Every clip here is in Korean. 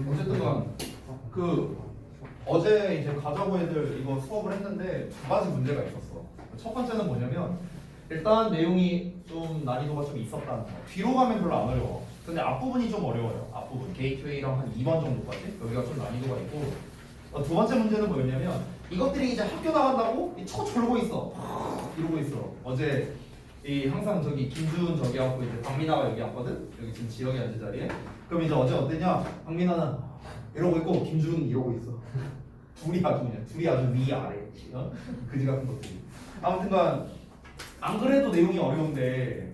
어쨌든 그 어제 이제 가자고 애들 이거 수업을 했는데 두 가지 문제가 있었어. 첫 번째는 뭐냐면 일단 내용이 좀 난이도가 좀 있었다는 거. 뒤로 가면 별로 안 어려워. 근데 앞부분이 좀 어려워요. 앞부분 게이트웨이랑 한 2번 정도까지 여기가 좀 난이도가 있고 두 번째 문제는 뭐였냐면 이것들이 이제 학교 나간다고 쳐 졸고 있어. 이러고 있어. 어제 이 항상 저기 김준 저기 앉고 이제 박민아가 여기 앉거든. 여기 지금 지영이 앉은 자리에. 그럼 이제 어제 어땠냐? 박민아는 이러고 있고 김준은 이러고 있어. 둘이 아주 위아래. 그지 같은 것들이. 아무튼간 안 그래도 내용이 어려운데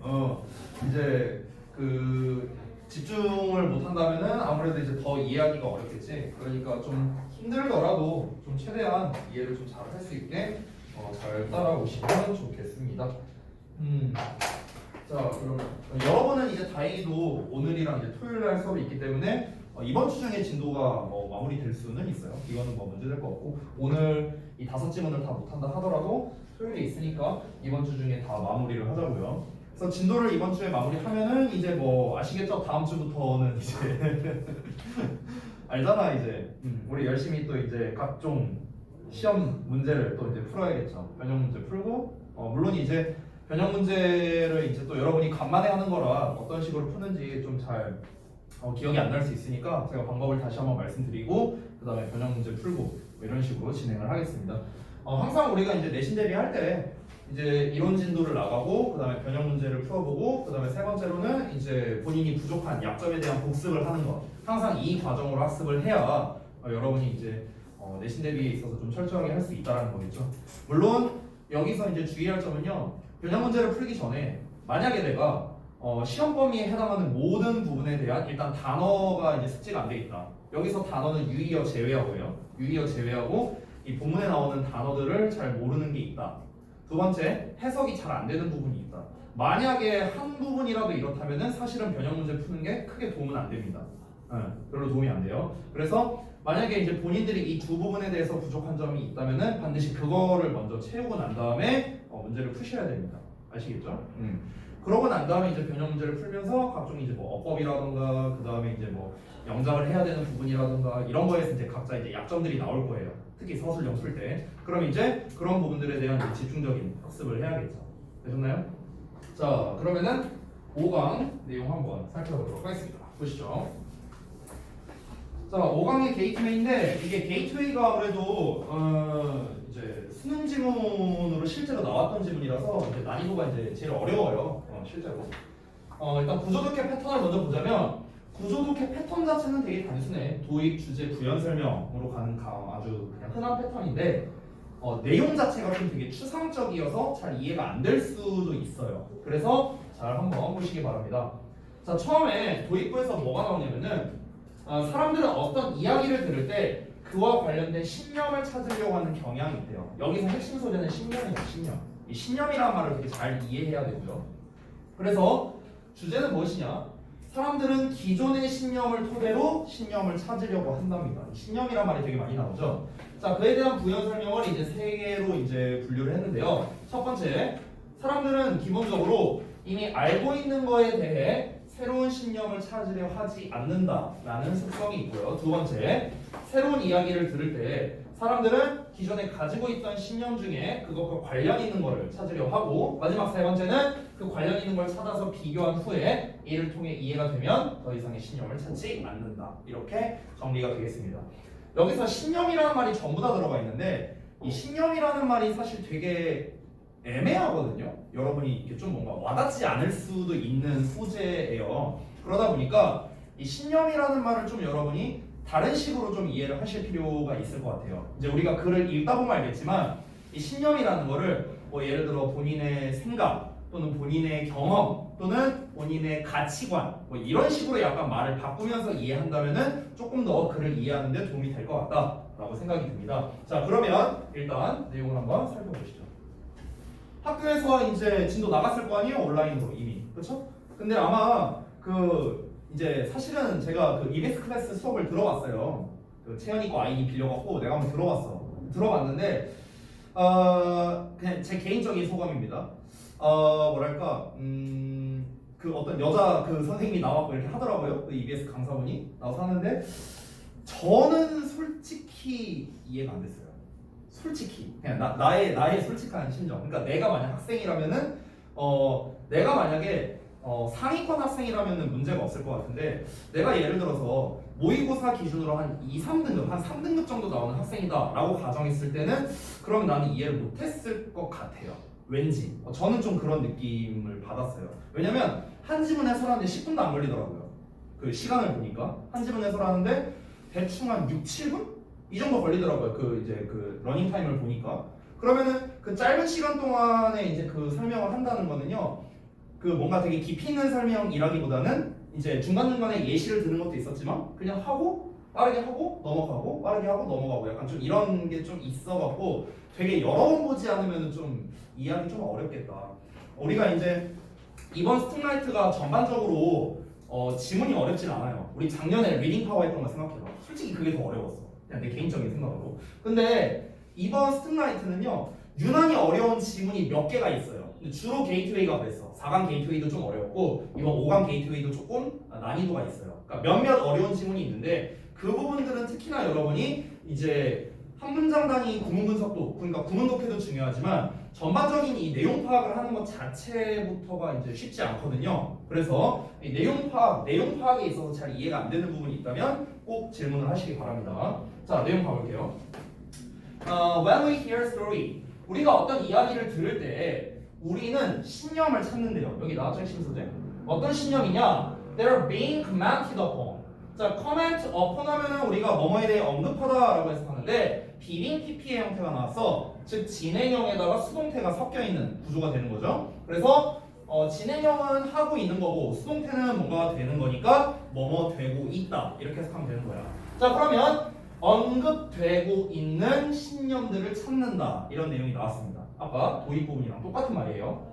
이제 그 집중을 못 한다면은 아무래도 이제 더 이해하기가 어렵겠지. 그러니까 좀 힘들더라도 좀 최대한 이해를 좀 잘 할 수 있게 잘 따라오시면 좋겠습니다. 자, 그러면 여러분은 이제 다행히도 오늘이랑 이제 토요일 날 수업이 있기 때문에 이번 주 중에 진도가 마무리될 수는 있어요. 이거는 뭐 문제 될 것 같고 오늘 이 5지문을 다 못한다 하더라도 토요일에 있으니까 이번 주 중에 다 마무리를 하자고요. 그래서 진도를 이번 주에 마무리하면은 이제 뭐 아시겠죠? 다음 주부터는 이제 알잖아 이제 우리 열심히 또 이제 각종 시험 문제를 또 이제 풀어야겠죠. 변형 문제 풀고 물론 이제 변형 문제를 이제 또 여러분이 간만에 하는 거라 어떤 식으로 푸는지 좀 잘 기억이 안 날 수 있으니까 제가 방법을 다시 한번 말씀드리고 그 다음에 변형 문제 풀고 뭐 이런 식으로 진행을 하겠습니다. 항상 우리가 이제 내신 대비할 때 이제 이론 진도를 나가고 그 다음에 변형 문제를 풀어보고 그 다음에 세 번째로는 이제 본인이 부족한 약점에 대한 복습을 하는 것 항상 이 과정으로 학습을 해야 여러분이 이제 내신 대비에 있어서 좀 철저하게 할 수 있다는 거겠죠. 물론 여기서 이제 주의할 점은요. 변형 문제를 풀기 전에 만약에 내가 시험 범위에 해당하는 모든 부분에 대한 일단 단어가 이제 숙지가 안 돼 있다. 여기서 단어는 유의어 제외하고요. 유의어 제외하고 이 본문에 나오는 단어들을 잘 모르는 게 있다. 두 번째, 해석이 잘 안 되는 부분이 있다. 만약에 한 부분이라도 이렇다면은 사실은 변형 문제 푸는 게 크게 도움은 안 됩니다. 별로 도움이 안 돼요. 그래서 만약에 이제 본인들이 이 두 부분에 대해서 부족한 점이 있다면은 반드시 그거를 먼저 채우고 난 다음에 문제를 푸셔야 됩니다. 아시겠죠? 그러고 난 다음에 이제 변형 문제를 풀면서 각종 이제 뭐 어법이라던가 그 다음에 이제 뭐 영작을 해야 되는 부분이라던가 이런 거에서 이제 각자 이제 약점들이 나올 거예요. 특히 서술형 풀 때. 그럼 이제 그런 부분들에 대한 이제 집중적인 학습을 해야겠죠. 되셨나요? 자, 그러면은 5강 내용 한번 살펴보도록 하겠습니다. 보시죠. 자, 5강의 게이트웨이인데 이게 게이트웨이가 아무래도 이제 수능 지문으로 실제로 나왔던 지문이라서 이제 난이도가 이제 제일 어려워요. 실제로. 일단 구조독해 패턴을 먼저 보자면 구조독해 패턴 자체는 되게 단순해. 도입, 주제, 부연 설명으로 가는 아주 그냥 흔한 패턴인데 내용 자체가 좀 되게 추상적이어서 잘 이해가 안 될 수도 있어요. 그래서 잘 한번 보시기 바랍니다. 자, 처음에 도입부에서 뭐가 나오냐면은 사람들은 어떤 이야기를 들을 때 그와 관련된 신념을 찾으려고 하는 경향이 있대요. 여기서 핵심 소재는 신념이에요. 신념. 이 신념이라는 말을 되게 잘 이해해야 되고요. 그래서 주제는 무엇이냐? 사람들은 기존의 신념을 토대로 신념을 찾으려고 한답니다. 신념이란 말이 되게 많이 나오죠. 자, 그에 대한 부연 설명을 이제 세 개로 이제 분류를 했는데요. 첫 번째, 사람들은 기본적으로 이미 알고 있는 거에 대해 새로운 신념을 찾으려 하지 않는다라는 특성이 있고요. 두 번째, 새로운 이야기를 들을 때 사람들은 기존에 가지고 있던 신념 중에 그것과 관련 있는 것을 찾으려 하고 마지막 세 번째는 그 관련 있는 걸 찾아서 비교한 후에 이를 통해 이해가 되면 더 이상의 신념을 찾지 않는다. 이렇게 정리가 되겠습니다. 여기서 신념이라는 말이 전부 다 들어가 있는데 이 신념이라는 말이 사실 되게 애매하거든요. 여러분이 이렇게 좀 뭔가 와닿지 않을 수도 있는 소재예요. 그러다 보니까 이 신념이라는 말을 좀 여러분이 다른 식으로 좀 이해를 하실 필요가 있을 것 같아요. 이제 우리가 글을 읽다 보면 알겠지만 이 신념이라는 거를 뭐 예를 들어 본인의 생각 또는 본인의 경험 또는 본인의 가치관 뭐 이런 식으로 약간 말을 바꾸면서 이해한다면은 조금 더 글을 이해하는 데 도움이 될 것 같다라고 생각이 듭니다. 자, 그러면 일단 내용을 한번 살펴보시죠. 학교에서 이제 진도 나갔을 거 아니에요? 온라인으로 이미. 그렇죠? 근데 아마 이제 사실은 제가 EBS 클래스 수업을 들어봤어요. 채연이 거 아이디 빌려갖고 내가 한번 들어봤는데 그냥 제 개인적인 소감입니다. 뭐랄까 그 어떤 여자 그 선생님이 나와서 이렇게 하더라고요. 그 EBS 강사분이 나와서 하는데 저는 솔직히 이해가 안 됐어요. 솔직히 그냥 나의 솔직한 심정. 그러니까 내가 만약 학생이라면은 내가 만약에 상위권 학생이라면은 문제가 없을 것 같은데 내가 예를 들어서 모의고사 기준으로 한 2, 3등급, 한 3등급 정도 나오는 학생이다라고 가정했을 때는 그러면 나는 이해를 못했을 것 같아요. 왠지 저는 좀 그런 느낌을 받았어요. 왜냐면 한 지문 해설하는데 10분도 안 걸리더라고요. 그 시간을 보니까 한 지문 해설하는데 대충 한 6, 7분? 이 정도 걸리더라고요. 그 이제 그 러닝 타임을 보니까. 그러면은 그 짧은 시간 동안에 이제 그 설명을 한다는 거는요. 그 뭔가 되게 깊이 있는 설명이라기보다는 이제 중간중간에 예시를 드는 것도 있었지만 그냥 하고 빠르게 하고 넘어가고 빠르게 하고 넘어가고 약간 좀 이런 게 좀 있어갖고 되게 여러 번 보지 않으면 좀 이해하기 좀 어렵겠다. 우리가 이제 이번 스팅라이트가 전반적으로 지문이 어렵진 않아요. 우리 작년에 리딩 파워 했던 거 생각해봐. 솔직히 그게 더 어려웠어. 그냥 내 개인적인 생각으로. 근데 이번 스팅라이트는요 유난히 어려운 지문이 몇 개가 있어요. 근데 주로 게이트웨이가 그랬어. 4강 게이트웨이도 좀 어려웠고 이번 5강 게이트웨이도 조금 난이도가 있어요. 그러니까 몇몇 어려운 지문이 있는데 그 부분들은 특히나 여러분이 이제 한 문장 단위 구문 분석도 그러니까 구문 독해도 중요하지만 전반적인 이 내용 파악을 하는 것 자체부터가 이제 쉽지 않거든요. 그래서 이 내용 파악에 있어서 잘 이해가 안 되는 부분이 있다면 꼭 질문을 하시기 바랍니다. 자, 내용 봐볼게요. When we hear story, 우리가 어떤 이야기를 들을 때 우리는 신념을 찾는데요. 여기 나왔죠, 핵심 소재. 어떤 신념이냐? They're being commented upon. 자, comment upon 하면은 우리가 뭐뭐에 대해 언급하다라고 해서 하는데 비빙 PP의 형태가 나와서 즉 진행형에다가 수동태가 섞여 있는 구조가 되는 거죠. 그래서 진행형은 하고 있는 거고 수동태는 뭔가 되는 거니까 뭐뭐 되고 있다 이렇게 해석하면 되는 거야. 자, 그러면 언급되고 있는 신념들을 찾는다 이런 내용이 나왔습니다. 아까 도입 부분이랑 똑같은 말이에요.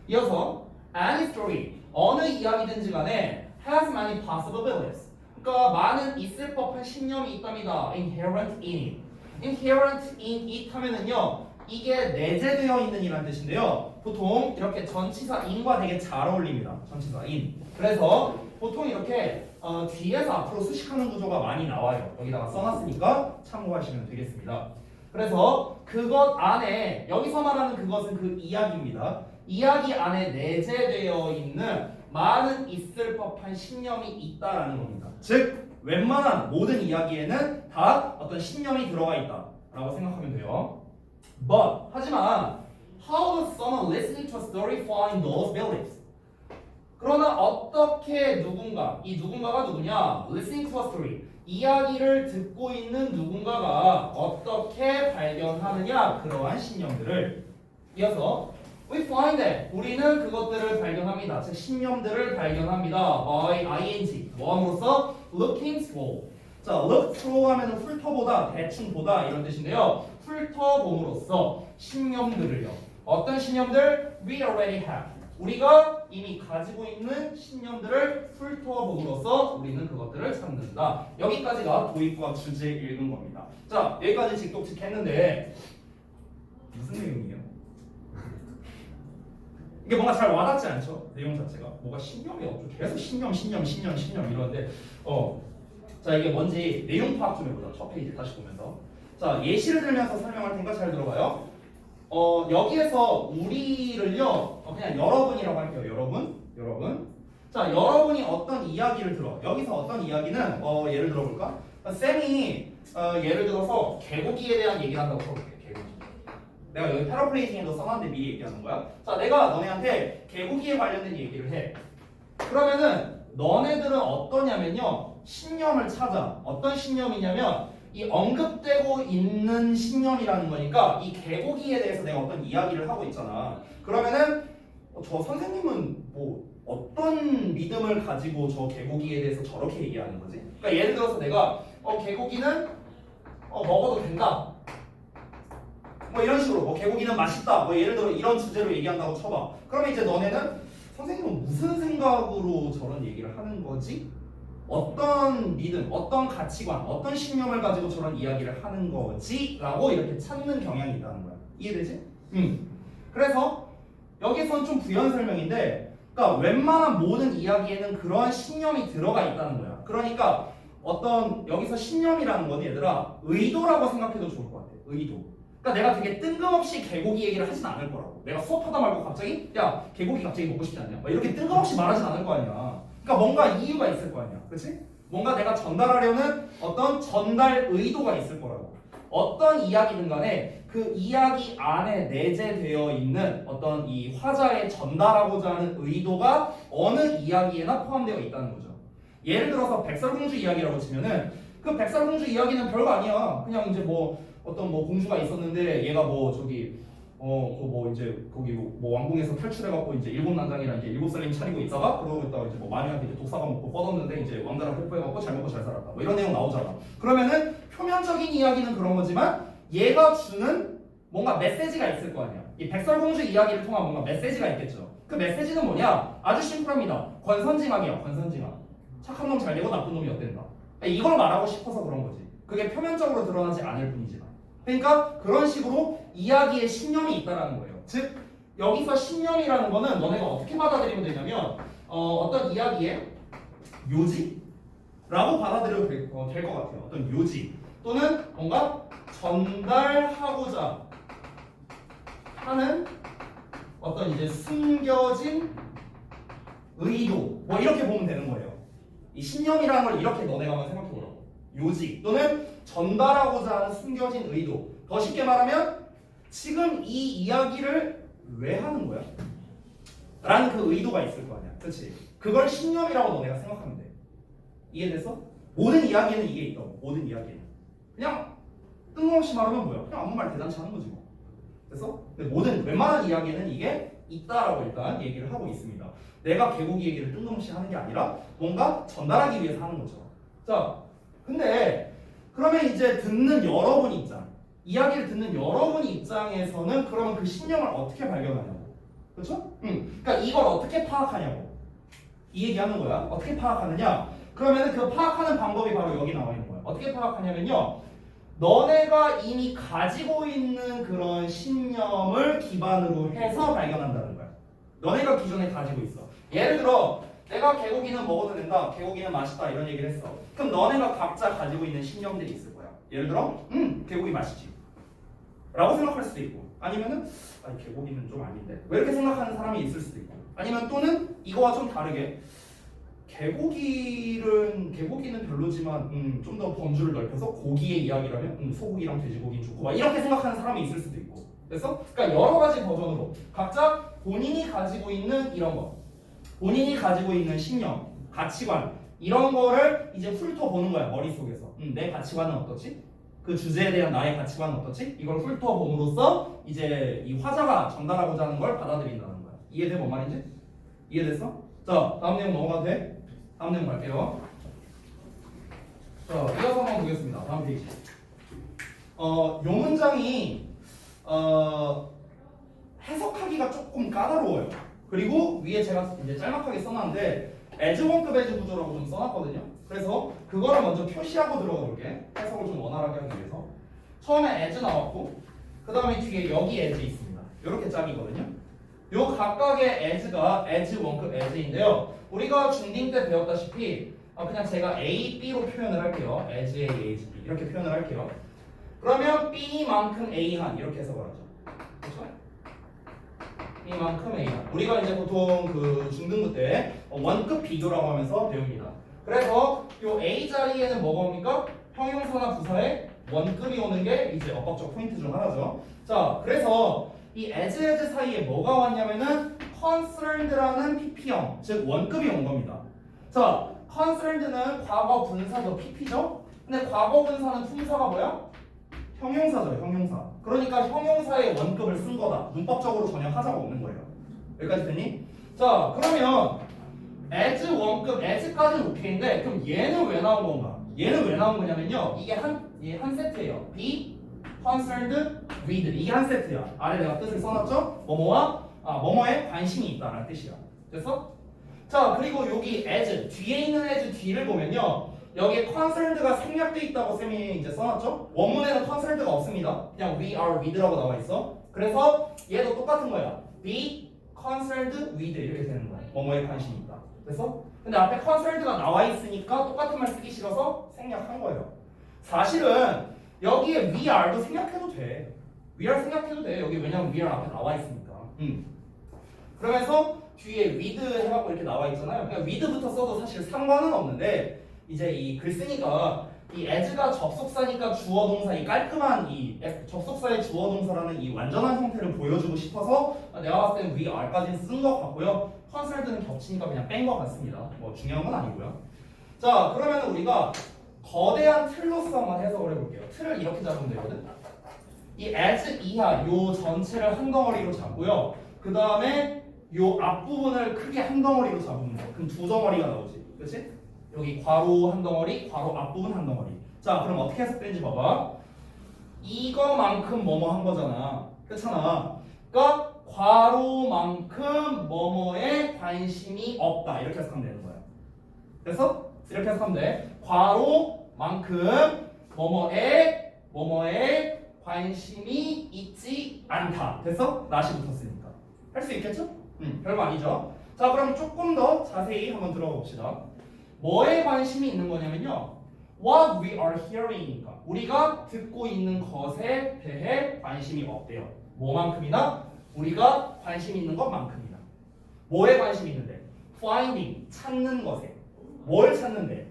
이어서 any story 어느 이야기든지 간에 has many possibilities. 그러니까 많은 있을 법한 신념이 있답니다. inherent in it. inherent in it 하면은요 이게 내재되어 있는 이라는 뜻인데요. 보통 이렇게 전치사 in과 되게 잘 어울립니다. 전치사 in. 그래서 보통 이렇게 뒤에서 앞으로 수식하는 구조가 많이 나와요. 여기다가 써놨으니까 참고하시면 되겠습니다. 그래서 그것 안에 여기서 말하는 그것은 그 이야기입니다. 이야기 안에 내재되어 있는 많은 있을 법한 신념이 있다라는 겁니다. 즉 웬만한 모든 이야기에는 다 어떤 신념이 들어가 있다라고 생각하면 돼요. But 하지만 how does someone listening to a story find those beliefs? 그러나 어떻게 누군가, 이 누군가가 누구냐? Listening to a story. 이야기를 듣고 있는 누군가가 어떻게 발견하느냐? 그러한 신념들을. 이어서 we find that 우리는 그것들을 발견합니다. 즉 신념들을 발견합니다. by ing 뭐함으로써 looking through. 자, look through 하면은 훑어보다, 대충 보다 이런 뜻인데요. 훑어봄으로써 신념들을요. 어떤 신념들? We already have. 우리가 이미 가지고 있는 신념들을 훑어봄으로써 우리는 그것들을 찾는다. 여기까지가 도입과 주제 읽은 겁니다. 자, 여기까지 직독직했는데 무슨 내용이에요? 이게 뭔가 잘 와닿지 않죠? 내용 자체가 뭐가 신념이 없죠. 계속 신념 이러는데 자, 이게 뭔지 내용 파악 좀 해보자. 첫 페이지 다시 보면서 자, 예시를 들면서 설명할 테니까 잘 들어봐요. 여기에서 우리를요 그냥 여러분이라고 할게요. 여러분. 자, 여러분이 어떤 이야기를 들어. 여기서 어떤 이야기는 예를 들어볼까? 쌤이 예를 들어서 개고기에 대한 얘기를 한다고 쳐볼게. 개고기. 내가 여기 패러프레이징에도 써놨는데 미리 얘기하는 거야. 자, 내가 너네한테 개고기에 관련된 얘기를 해. 그러면은 너네들은 어떠냐면요 신념을 찾아. 어떤 신념이냐면 이 언급되고 있는 신념이라는 거니까 이 개고기에 대해서 내가 어떤 이야기를 하고 있잖아. 그러면은 저 선생님은 뭐 어떤 믿음을 가지고 저 개고기에 대해서 저렇게 얘기하는 거지? 그러니까 예를 들어서 내가 개고기는 먹어도 된다. 뭐 이런 식으로 뭐 개고기는 맛있다. 뭐 예를 들어 이런 주제로 얘기한다고 쳐봐. 그러면 이제 너네는 선생님은 무슨 생각으로 저런 얘기를 하는 거지? 어떤 믿음, 어떤 가치관, 어떤 신념을 가지고 저런 이야기를 하는 거지? 라고 이렇게 찾는 경향이 있다는 거야. 이해되지? 그래서 여기서는 좀 부연 설명인데 그러니까 웬만한 모든 이야기에는 그런 신념이 들어가 있다는 거야. 그러니까 어떤 여기서 신념이라는 건 얘들아 의도라고 생각해도 좋을 것 같아. 의도. 그러니까 내가 되게 뜬금없이 개고기 얘기를 하진 않을 거라고. 내가 수업하다 말고 갑자기 야 개고기 갑자기 먹고 싶지 않냐? 막 이렇게 뜬금없이 말하진 않을 거 아니야. 그러니까 뭔가 이유가 있을 거 아니야. 그렇지? 뭔가 내가 전달하려는 어떤 전달 의도가 있을 거라고. 어떤 이야기든 간에 그 이야기 안에 내재되어 있는 어떤 이 화자의 전달하고자 하는 의도가 어느 이야기에나 포함되어 있다는 거죠. 예를 들어서 백설공주 이야기라고 치면은 그 백설공주 이야기는 별거 아니야. 그냥 이제 뭐 어떤 뭐 공주가 있었는데 얘가 뭐 저기 뭐 이제 거기 뭐 왕궁에서 탈출해갖고 이제 일곱 난장이랑 이제 일곱 살림 차리고 있다가 그러고 있다가 이제 뭐 마녀한테 이제 독사가 먹고 뻗었는데 이제 왕자랑 뽀뽀해갖고 잘 먹고 잘 살았다. 뭐 이런 내용 나오잖아. 그러면은 표면적인 이야기는 그런 거지만 얘가 주는 뭔가 메시지가 있을 거 아니야. 이 백설공주 이야기를 통한 뭔가 메시지가 있겠죠. 그 메시지는 뭐냐? 아주 심플합니다. 권선징악이야. 권선징악. 착한 놈 잘 되고 나쁜 놈이 어땠다. 이걸 말하고 싶어서 그런 거지. 그게 표면적으로 드러나지 않을 뿐이지만. 그러니까 그런 식으로 이야기에 신념이 있다라는 거예요. 즉 여기서 신념이라는 거는 너네가 어떻게 받아들이면 되냐면 어떤 이야기의 요지라고 받아들여도 될 것 같아요. 어떤 요지 또는 뭔가 전달하고자 하는 어떤 이제 숨겨진 의도 뭐 이렇게 보면 되는 거예요. 이 신념이라는 걸 이렇게 너네가 한번 생각해보라고. 요지 또는 전달하고자 하는 숨겨진 의도. 더 쉽게 말하면 지금 이 이야기를 왜 하는 거야? 라는 그 의도가 있을 거 아니야. 그렇지? 그걸 신념이라고 너네가 생각하면 돼. 이해됐어? 모든 이야기에는 이게 있다고. 모든 이야기에는. 그냥 뜬금없이 말하면 뭐야? 그냥 아무 말 대단치 않은 거지 뭐. 됐어? 근데 모든 웬만한 이야기에는 이게 있다라고 일단 얘기를 하고 있습니다. 내가 개고기 얘기를 뜬금없이 하는 게 아니라 뭔가 전달하기 위해서 하는 거죠. 자, 근데 그러면 이제 듣는 여러분 입장, 이야기를 듣는 여러분 입장에서는 그러면 그 신념을 어떻게 발견하냐고. 그렇죠? 그러니까 이걸 어떻게 파악하냐고. 이 얘기하는 거야. 어떻게 파악하느냐? 그러면은 그 파악하는 방법이 바로 여기 나와 있는 거야. 어떻게 파악하냐면요. 너네가 이미 가지고 있는 그런 신념을 기반으로 해서 발견한다는 거야. 너네가 기존에 가지고 있어. 예를 들어 내가 개고기는 먹어도 된다. 개고기는 맛있다. 이런 얘기를 했어. 그럼 너네가 각자 가지고 있는 신념들이 있을 거야. 예를 들어 개고기 맛있지 라고 생각할 수도 있고 아니면은 아니 개고기는 좀 아닌데 왜 이렇게 생각하는 사람이 있을 수도 있고 아니면 또는 이거와 좀 다르게 개고기는 별로지만 좀 더 범주를 넓혀서 고기의 이야기라면 소고기랑 돼지고기는 좋고 막 이렇게 생각하는 사람이 있을 수도 있고 그래서 그러니까 여러 가지 버전으로 각자 본인이 가지고 있는 이런 거 본인이 가지고 있는 신념, 가치관 이런 거를 이제 훑어보는 거야 머릿속에서 내 가치관은 어떻지? 그 주제에 대한 나의 가치관은 어떻지? 이걸 훑어봄으로써 이제 이 화자가 전달하고자 하는 걸 받아들인다는 거야. 이해돼? 뭔 말인지? 이해됐어? 자, 다음 내용 넘어가도 돼? 다음 내용 갈게요. 자, 이어서 한번 보겠습니다. 다음 페이지. 요 문장이 해석하기가 조금 까다로워요. 그리고 위에 제가 이제 짤막하게 써놨는데 as 원급 as 구조라고 좀 써놨거든요. 그래서 그거를 먼저 표시하고 들어가 볼게. 해석을 좀 원활하게 하기 위해서. 처음에 as 나왔고 그 다음에 뒤에 여기 as 있습니다. 이렇게 짝이거든요. 요 각각의 as가 as 원급 as인데요. 우리가 중딩 때 배웠다시피 그냥 제가 A, B로 표현을 할게요. as A, as B 이렇게 표현을 할게요. 그러면 B만큼 A한 이렇게 해석을 하죠. 그렇죠? B만큼 A한. 우리가 이제 보통 그 중등부 때 원급 비교라고 하면서 배웁니다. 그래서 요 A 자리에는 뭐가 옵니까? 형용사나 부사에 원급이 오는 게 이제 어법적 포인트 중 하나죠. 자, 그래서 이 as 사이에 뭐가 왔냐면은 concerned라는 PP형, 즉 원급이 온 겁니다. 자, concerned는 과거 분사죠, PP죠. 근데 과거 분사는 품사가 뭐야? 형용사죠, 형용사. 그러니까 형용사의 원급을 쓴 거다. 문법적으로 전혀 하자가 없는 거예요. 여기까지 됐니? 자, 그러면 as 원급, as까지는 오케이인데 그럼 얘는 왜 나온 건가? 얘는 왜 나온 거냐면요. 이게 한 세트예요. be concerned with 이게 한 세트야. 아래 내가 뜻을 써놨죠? 뭐뭐에 관심이 있다라는 뜻이야. 됐어? 자, 그리고 여기 as 뒤에 있는 as 뒤를 보면요. 여기에 concerned가 생략돼 있다고 쌤이 이제 써놨죠? 원문에는 concerned가 없습니다. 그냥 we are with라고 나와 있어. 그래서 얘도 똑같은 거야. be concerned with 이렇게 되는 거야. 뭐뭐에 관심이 있다. 됐어? 근데 앞에 concerned가 나와 있으니까 똑같은 말 쓰기 싫어서 생략한 거예요. 사실은 여기에 we are도 생략해도 돼. we are 생략해도 돼. 여기 왜냐면 we are 앞에 나와 있으니까. 그러면서 뒤에 with 해갖고 이렇게 나와 있잖아요. 그냥 with부터 써도 사실 상관은 없는데 이제 이 글쓴이가 이 as가 접속사니까 주어 동사 이 깔끔한 이 접속사의 주어 동사라는 이 완전한 형태를 보여주고 싶어서 내가 봤을 때는 we are까지는 쓴 것 같고요. concerned는 겹치니까 그냥 뺀 것 같습니다. 뭐 중요한 건 아니고요. 자, 그러면 우리가 거대한 틀로서 한번 해석을 해볼게요. 틀을 이렇게 잡으면 되거든. 이 as 이하 요 전체를 한 덩어리로 잡고요. 그 다음에 요 앞부분을 크게 한 덩어리로 잡으면 돼. 그럼 두 덩어리가 나오지. 그렇지? 여기 괄호 한 덩어리, 괄호 앞부분 한 덩어리. 자, 그럼 어떻게 해석되는지 봐봐. 이거만큼 뭐뭐 한 거잖아. 그렇잖아. 그러니까 괄호만큼 뭐뭐에 관심이 없다. 이렇게 해석하면 되는 거야. 그래서 이렇게 해석하면 돼. 괄호만큼 뭐뭐에 관심이 있지 않다. 됐어? 낫이 붙었으니까. 할 수 있겠죠? 별거 아니죠. 자, 그럼 조금 더 자세히 한번 들어가 봅시다. 뭐에 관심이 있는 거냐면요. What we are hearing이니까 우리가 듣고 있는 것에 대해 관심이 없대요. 뭐만큼이나? 우리가 관심 있는 것만큼이나. 뭐에 관심이 있는데? Finding, 찾는 것에. 뭘 찾는데?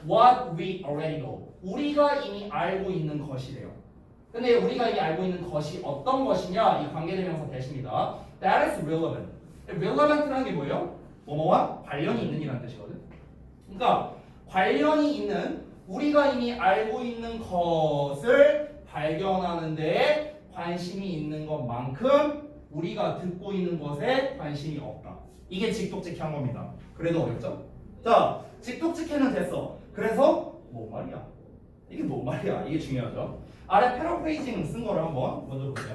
What we already know. 우리가 이미 알고 있는 것이래요. 근데 우리가 이미 알고 있는 것이 어떤 것이냐? 이 관계대명사 대신이다. That is relevant. relevant라는 게 뭐예요? 뭐뭐와 관련이 있는 이라는 뜻이거든. 그러니까 관련이 있는 우리가 이미 알고 있는 것을 발견하는 데에 관심이 있는 것만큼 우리가 듣고 있는 것에 관심이 없다. 이게 직독직해한 겁니다. 그래도 어렵죠? 자, 직독직해는 됐어. 그래서 뭐 말이야? 이게 뭐 말이야? 이게 중요하죠. 아래 패러프레이징 쓴 거를 한번 먼저 볼게요.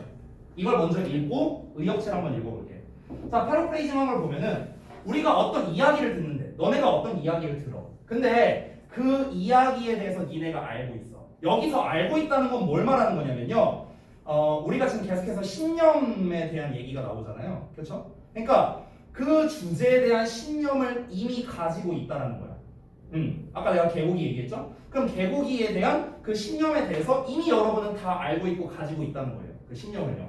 이걸 먼저 읽고 의역체를 한번 읽어볼게. 자, 패러프레이징한 걸 보면은 우리가 어떤 이야기를 듣는데 너네가 어떤 이야기를 들어. 근데 그 이야기에 대해서 니네가 알고 있어. 여기서 알고 있다는 건 뭘 말하는 거냐면요. 우리가 지금 계속해서 신념에 대한 얘기가 나오잖아요. 그렇죠? 그러니까 그 주제에 대한 신념을 이미 가지고 있다는 거야. 아까 내가 개고기 얘기했죠? 그럼 개고기에 대한 그 신념에 대해서 이미 여러분은 다 알고 있고 가지고 있다는 거예요. 그 신념을요.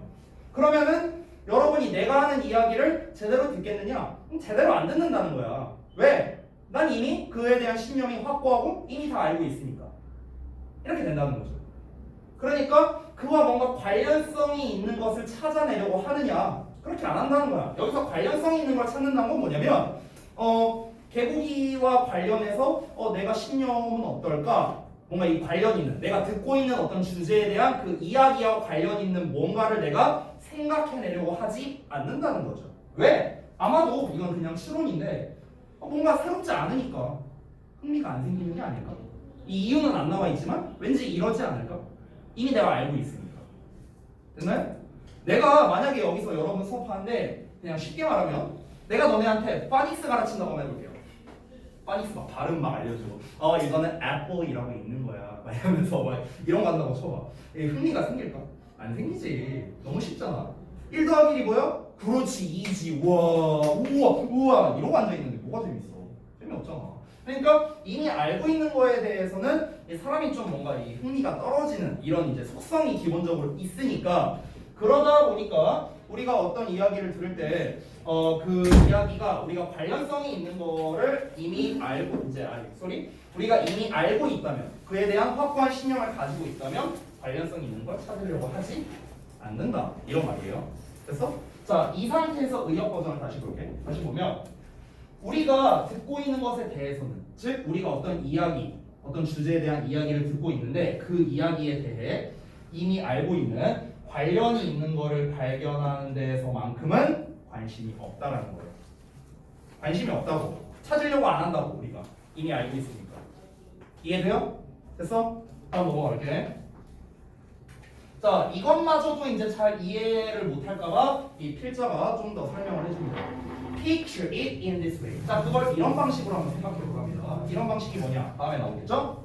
그러면은 여러분이 내가 하는 이야기를 제대로 듣겠느냐? 제대로 안 듣는다는 거야. 왜? 난 이미 그에 대한 신념이 확고하고 이미 다 알고 있으니까. 이렇게 된다는 거죠. 그러니까 그와 뭔가 관련성이 있는 것을 찾아내려고 하느냐? 그렇게 안 한다는 거야. 여기서 관련성이 있는 걸 찾는다는 건 뭐냐면 개고기와 관련해서 내가 신념은 어떨까? 뭔가 이 관련 있는 내가 듣고 있는 어떤 주제에 대한 그 이야기와 관련 있는 뭔가를 내가 생각해내려고 하지 않는다는 거죠. 왜? 아마도 이건 그냥 추론인데 뭔가 새롭지 않으니까 흥미가 안 생기는 게 아닐까? 이 이유는 안 나와 있지만 왠지 이러지 않을까? 이미 내가 알고 있으니까. 됐나요? 내가 만약에 여기서 여러분 수업하는데 그냥 쉽게 말하면 내가 너네한테 파닉스 가르친다고 한번 해볼게요. 파닉스 막 발음 막 알려주고 이거는 애플이라고 있는 거야 막 이러면서 막 이런 거 한다고 쳐봐. 흥미가 생길까? 안 생기지. 너무 쉽잖아. 1 더하기 1이 뭐야? 그렇지 2지. 우와 이러고 앉아있는데 뭐가 재밌어. 재미없잖아. 그러니까 이미 알고 있는 거에 대해서는 사람이 좀 뭔가 이 흥미가 떨어지는 이런 이제 속성이 기본적으로 있으니까 그러다 보니까 우리가 어떤 이야기를 들을 때 그 이야기가 우리가 관련성이 있는 거를 이미 알고 우리가 이미 알고 있다면 그에 대한 확고한 신념을 가지고 있다면 관련성이 있는 걸 찾으려고 하지 않는다 이런 말이에요. 됐어? 자, 이 상태에서 의역 버전을 다시 볼게. 다시 보면 우리가 듣고 있는 것에 대해서는 즉 우리가 어떤 이야기 어떤 주제에 대한 이야기를 듣고 있는데 그 이야기에 대해 이미 알고 있는 관련이 있는 거를 발견하는 데에서만큼은 관심이 없다라는 거예요. 관심이 없다고 찾으려고 안 한다고 우리가 이미 알고 있으니까. 이해돼요? 됐어? 다음 넘어갈게. 자, 이것마저도 이제 잘 이해를 못할까봐 이 필자가 좀 더 설명을 해줍니다. Picture it in this way. 자, 그걸 이런 방식으로 한번 생각해 보랍니다. 이런 방식이 뭐냐? 다음에 나오겠죠?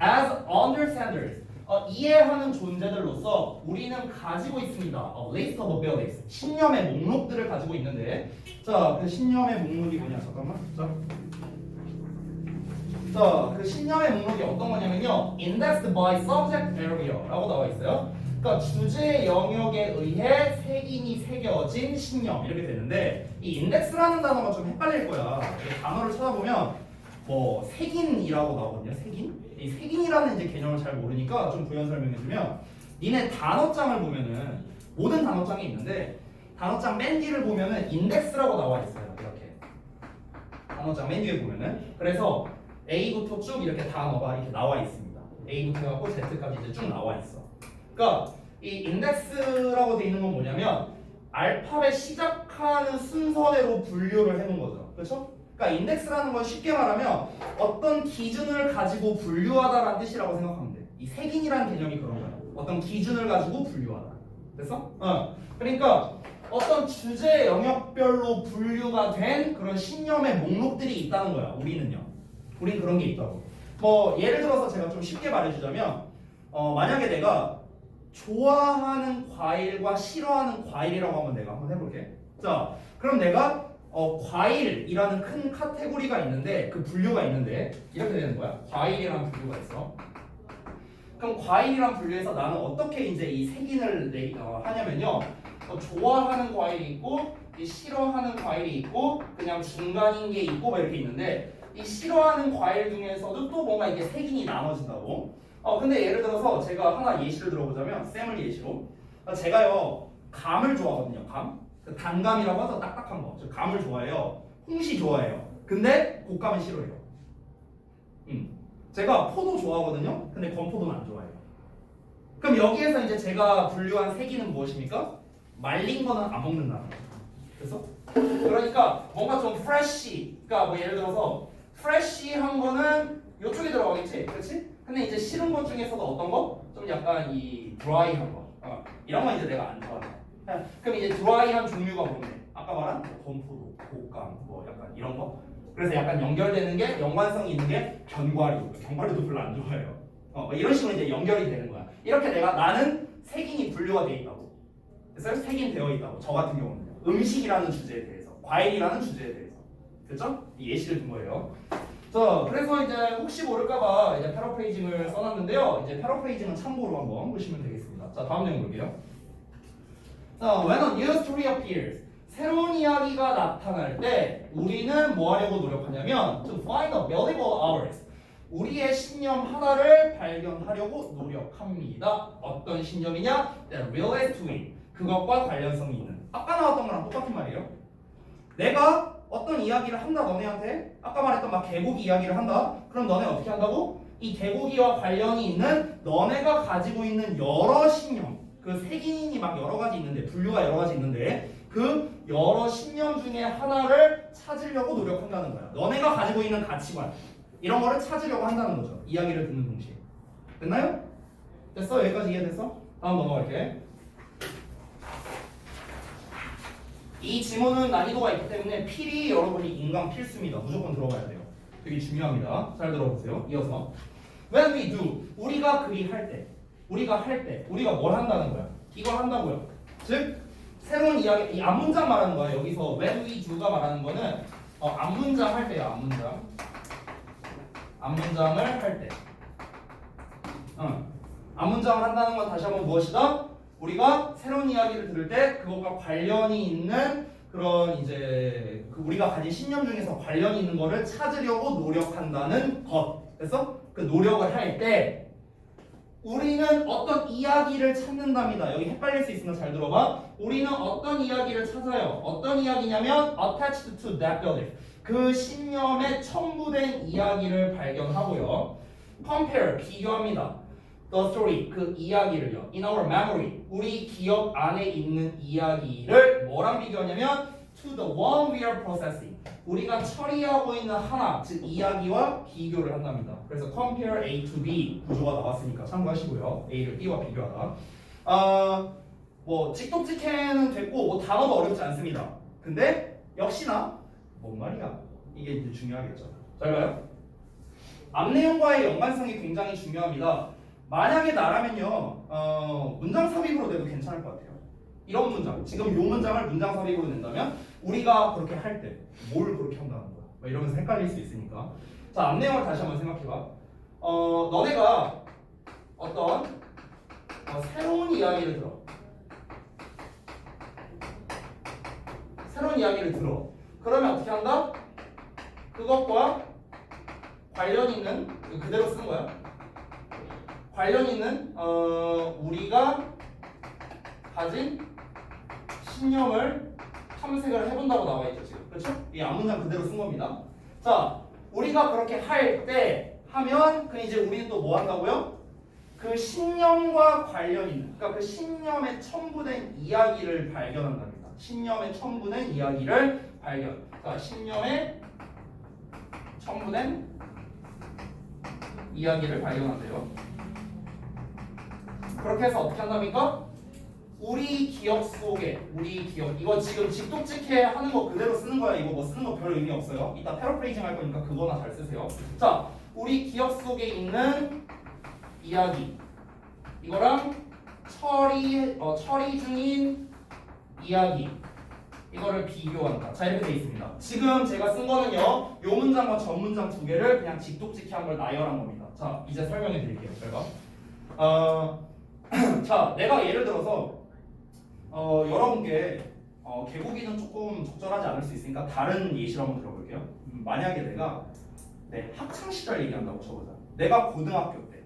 As understanders. 이해하는 존재들로서 우리는 가지고 있습니다. list of abilities. 신념의 목록들을 가지고 있는데, 자, 그 신념의 목록이 뭐냐? 잠깐만. 자, 그 신념의 목록이 어떤 거냐면요, indexed by subject area라고 나와 있어요. 그러니까 주제 영역에 의해 색인이 새겨진 신념 이렇게 되는데, 이 인덱스라는 단어가 좀 헷갈릴 거야. 이 단어를 찾아보면 뭐 색인이라고 나오거든요. 색인? 이 색인이라는 이제 개념을 잘 모르니까 좀 부연 설명해주면, 니네 단어장을 보면은 모든 단어장이 있는데 단어장 맨 뒤를 보면은 인덱스라고 나와 있어요. 이렇게 단어장 맨 뒤에 보면은, 그래서 A부터 쭉 이렇게 단어가 이렇게 나와 있습니다. A부터 해갖고 Z까지 이제 쭉 나와 있어. 그러니까 이 인덱스라고 돼 있는 건 뭐냐면 알파벳 시작하는 순서대로 분류를 해놓은 거죠. 그렇죠? 그러니까 인덱스라는 건 쉽게 말하면 어떤 기준을 가지고 분류하다라는 뜻이라고 생각하면 돼. 이 색인이라는 개념이 그런 거야. 어떤 기준을 가지고 분류하다. 됐어? 그러니까 어떤 주제 영역별로 분류가 된 그런 신념의 목록들이 있다는 거야. 우린 그런 게 있다고. 뭐 예를 들어서 제가 좀 쉽게 말해주자면, 만약에 내가 좋아하는 과일과 싫어하는 과일이라고 한번 해볼게. 자, 그럼 내가 과일이라는 큰 카테고리가 있는데, 그 분류가 있는데 이렇게 되는 거야. 과일이라는 분류가 있어. 그럼 과일이란 분류에서 나는 어떻게 이제 이 색인을 하냐면요, 좋아하는 과일이 있고, 이 싫어하는 과일이 있고, 그냥 중간인 게 있고 막 이렇게 있는데, 이 싫어하는 과일 중에서도 또 뭔가 이게 색인이 나눠진다고. 근데 예를 들어서 제가 하나 예시를 들어보자면, 쌤을 예시로, 제가요 감을 좋아하거든요. 감, 그 단감이라고 하죠. 딱딱한 거. 저 감을 좋아해요. 홍시 좋아해요. 근데 곶감은 싫어해요. 제가 포도 좋아하거든요. 근데 건포도는 안 좋아해요. 그럼 여기에서 이제 제가 분류한 색인은 무엇입니까? 말린 거는 안 먹는다는 거죠. 그래서 그러니까 뭔가 좀 프레쉬, 그러니까 뭐 예를 들어서 프레쉬한 거는 이쪽에 들어가겠지, 그렇지? 근데 이제 싫은 것 중에서도 어떤 거? 좀 약간 이 드라이한 거, 이런 건 이제 내가 안 좋아해. 그럼 이제 드라이한 종류가 뭔데? 아까 말한 건포도, 곶감, 뭐 약간 이런 거. 그래서 약간 연결되는 게, 연관성이 있는 게 견과류도 별로 안 좋아해요. 이런 식으로 이제 연결이 되는 거야. 이렇게 나는 색인이 분류가 돼 있다고. 그래서 색인 되어 있다고. 저 같은 경우는 음식이라는 주제에 대해서, 과일이라는 주제에 대해서, 그렇죠? 이 예시를 든 거예요. 자, 그래서 이제 혹시 모를까봐 이제 패러프레이징을 써놨는데요. 이제 패러프레이징은 참고로 한번 보시면 되겠습니다. 자, 다음 내용 볼게요. 자, when a new story appears, 새로운 이야기가 나타날 때 우리는 뭐 하려고 노력하냐면 to find a valuable ours, 우리의 신념 하나를 발견하려고 노력합니다. 어떤 신념이냐? That relates to it, 그것과 관련성이 있는. 아까 나왔던 거랑 똑같은 말이에요. 내가 어떤 이야기를 한다, 너네한테 아까 말했던 막 개고기 이야기를 한다. 그럼 너네 어떻게 한다고? 이 개고기와 관련이 있는 너네가 가지고 있는 여러 신념, 그 색인이 막 여러 가지 있는데, 분류가 여러 가지 있는데 그 여러 신념 중에 하나를 찾으려고 노력한다는 거야. 너네가 가지고 있는 가치관, 이런 거를 찾으려고 한다는 거죠. 이야기를 듣는 동시에. 됐나요? 됐어? 여기까지 이해됐어? 다음 넘어갈게. 이 지문은 난이도가 있기 때문에 필히 여러분이 인강 필수입니다. 무조건 들어가야 돼요. 되게 중요합니다. 잘 들어보세요. 이어서 when we do, 우리가 할 때, 우리가 뭘 한다는 거야? 이걸 한다고요. 즉 새로운 이야기, 이 앞문장 말하는 거야. 여기서 when we do가 말하는 거는 앞문장 할 때야. 앞문장을 할 때. 앞문장을 한다는 건 다시 한번 무엇이다? 우리가 새로운 이야기를 들을 때 그것과 관련이 있는 그런 이제 우리가 가진 신념 중에서 관련이 있는 거를 찾으려고 노력한다는 것. 그래서 그 노력을 할 때 우리는 어떤 이야기를 찾는답니다. 여기 헷갈릴 수 있으니까 잘 들어봐. 우리는 어떤 이야기를 찾아요. 어떤 이야기냐면 attached to that belief, 그 신념에 첨부된 이야기를 발견하고요. compare, 비교합니다. the story, 그 이야기를요. in our memory, 우리 기억 안에 있는 이야기를 뭐랑 비교하냐면 to the one we are processing, 우리가 처리하고 있는 하나, 즉 이야기와 비교를 한답니다. 그래서 compare A to B 구조가 나왔으니까 참고하시고요. A를 B와 비교하다. 뭐 찍독찍해는 됐고 뭐 단어도 어렵지 않습니다. 근데 역시나 뭔 말이야? 이게 이제 중요하겠죠. 잘 봐요. 앞 내용과의 연관성이 굉장히 중요합니다. 만약에 나라면요, 문장 삽입으로 내도 괜찮을 것 같아요. 이런 문장, 지금 이 문장을 문장 삽입으로 낸다면 우리가 그렇게 할 때 뭘 그렇게 한다는 거야? 뭐 이러면서 헷갈릴 수 있으니까. 자, 앞내용을 다시 한번 생각해봐. 너네가 어떤 새로운 이야기를 들어. 새로운 이야기를 들어. 그러면 어떻게 한다? 그것과 관련 있는, 그대로 쓰는 거야. 관련 있는 우리가 가진 신념을 탐색을 해본다고 나와 있죠 지금. 그렇죠? 이 앞문장 그대로 쓴 겁니다. 자, 우리가 그렇게 할 때 하면 그 이제 우리는 또 뭐 한다고요? 그 신념과 관련 있는, 그러니까 그 신념에 첨부된 이야기를 발견한답니다. 신념에 첨부된 이야기를 발견. 그러니까 신념에 첨부된 이야기를 발견한대요. 그렇게 해서 어떻게 한답니까? 우리 기억 속에, 우리 기억, 이거 지금 직독직해 하는 거 그대로 쓰는 거야. 이거 뭐 쓰는 거 별 의미 없어요. 이따 패러프레이징 할 거니까 그거나 잘 쓰세요. 자, 우리 기억 속에 있는 이야기, 이거랑 처리 중인 이야기, 이거를 비교한다. 자, 이렇게 돼 있습니다. 지금 제가 쓴 거는요, 요 문장과 전 문장 두 개를 그냥 직독직해한 걸 나열한 겁니다. 자, 이제 설명해 드릴게요. 제가 자, 내가 예를 들어서 여러분께 개고기는 조금 적절하지 않을 수 있으니까 다른 예시를 한번 들어볼게요. 만약에 내가 내 학창 시절 얘기한다고 쳐보자. 내가 고등학교 때,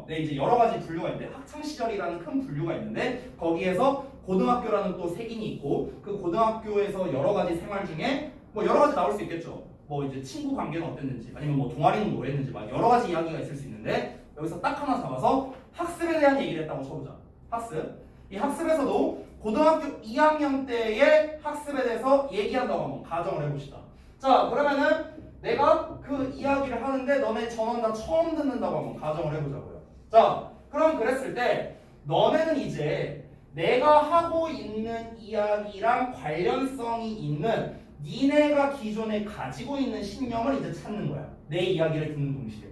내 이제 여러 가지 분류가 있는데 학창 시절이라는 큰 분류가 있는데 거기에서 고등학교라는 또 색인이 있고 그 고등학교에서 여러 가지 생활 중에 뭐 여러 가지 나올 수 있겠죠. 뭐 이제 친구 관계는 어땠는지 아니면 뭐 동아리는 뭐 했는지 막 여러 가지 이야기가 있을 수 있는데 여기서 딱 하나 잡아서 학습에 대한 얘기를 했다고 쳐보자. 학습. 이 학습에서도 고등학교 2학년 때의 학습에 대해서 얘기한다고 한번 가정을 해봅시다. 자, 그러면은 내가 그 이야기를 하는데 너네 전원 다 처음 듣는다고 한번 가정을 해보자고요. 자, 그럼 그랬을 때 너네는 이제 내가 하고 있는 이야기랑 관련성이 있는 니네가 기존에 가지고 있는 신념을 이제 찾는 거야. 내 이야기를 듣는 동시에.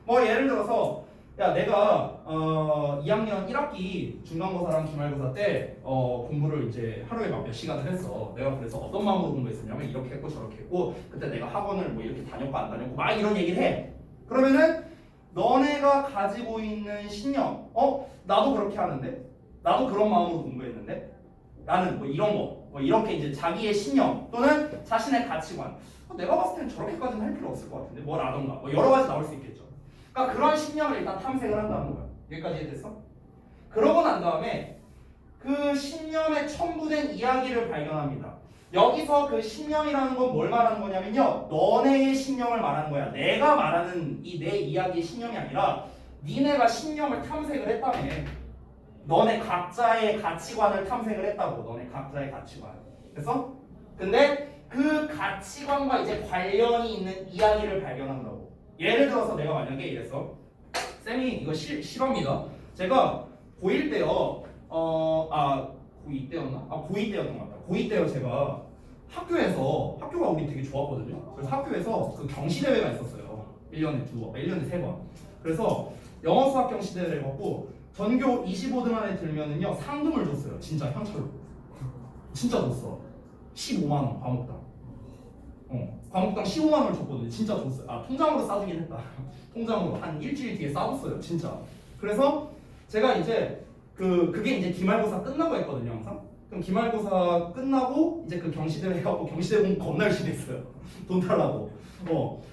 뭐 예를 들어서 야, 내가 2학년 1학기 중간고사랑 기말고사 때 공부를 이제 하루에 막 몇 시간을 했어. 내가 그래서 어떤 마음으로 공부했었냐면 이렇게 했고 저렇게 했고 그때 내가 학원을 뭐 이렇게 다녔고 안 다녔고 막 이런 얘기를 해. 그러면은 너네가 가지고 있는 신념, 나도 그렇게 하는데, 나도 그런 마음으로 공부했는데, 나는 뭐 이런 거, 뭐 이렇게 이제 자기의 신념 또는 자신의 가치관, 내가 봤을 땐 저렇게까지는 할 필요 없을 것 같은데, 뭐라던가, 뭐 여러 가지 나올 수 있겠죠. 그러니까 그런 신념을 일단 탐색을 한다는 거야. 여기까지 이해됐어? 그러고 난 다음에 그 신념에 첨부된 이야기를 발견합니다. 여기서 그 신념이라는 건 뭘 말하는 거냐면요, 너네의 신념을 말하는 거야. 내가 말하는 이 내 이야기의 신념이 아니라 니네가 신념을 탐색을 했다며. 너네 각자의 가치관을 탐색을 했다고. 너네 각자의 가치관. 그래서 근데 그 가치관과 이제 관련이 있는 이야기를 발견한다고. 예를 들어서 내가 만약에 이랬어. 쌤이 이거 실화입니다. 제가 고1 때요. 고2 때였나? 고2 때였던 것 같다. 고2 때요 제가 학교가 우리 되게 좋았거든요. 그래서 학교에서 그 경시대회가 있었어요. 1년에 2번, 1년에 3번. 그래서 영어 수학 경시대회를 해갖고 전교 25등 안에 들면은요 상금을 줬어요. 진짜 현찰로. 진짜 줬어. 15만 원 과목당. 과목당 15만 원을 줬거든요. 진짜 줬어요. 통장으로 싸주긴 했다. 통장으로 한 일주일 뒤에 싸줬어요. 진짜. 그래서 제가 이제 그게 이제 기말고사 끝나고 했거든요, 항상. 그럼 기말고사 끝나고 이제 그 경시대회 해갖고 경시대 공부 겁나 열심히 했어요. 돈 달라고.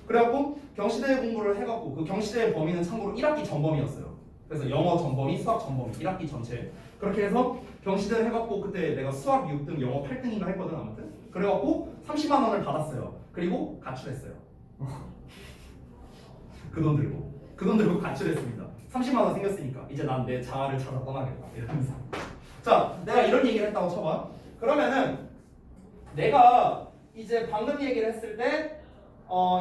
그래갖고 경시대회 공부를 해갖고 그 경시대회 범위는 참고로 1학기 전범이었어요. 그래서 영어 전범위, 수학 전범위, 1학기 전체. 그렇게 해서 경시대회 해갖고 그때 내가 수학 6등, 영어 8등인가 했거든 아무튼. 그래갖고 30만 원을 받았어요. 그리고 가출했어요. 그 돈 들고 가출했습니다. 30만 원 생겼으니까 이제 난 내 자아를 찾아 떠나겠다 이러면서. 자, 내가 이런 얘기를 했다고 쳐봐. 그러면은 내가 이제 방금 얘기를 했을 때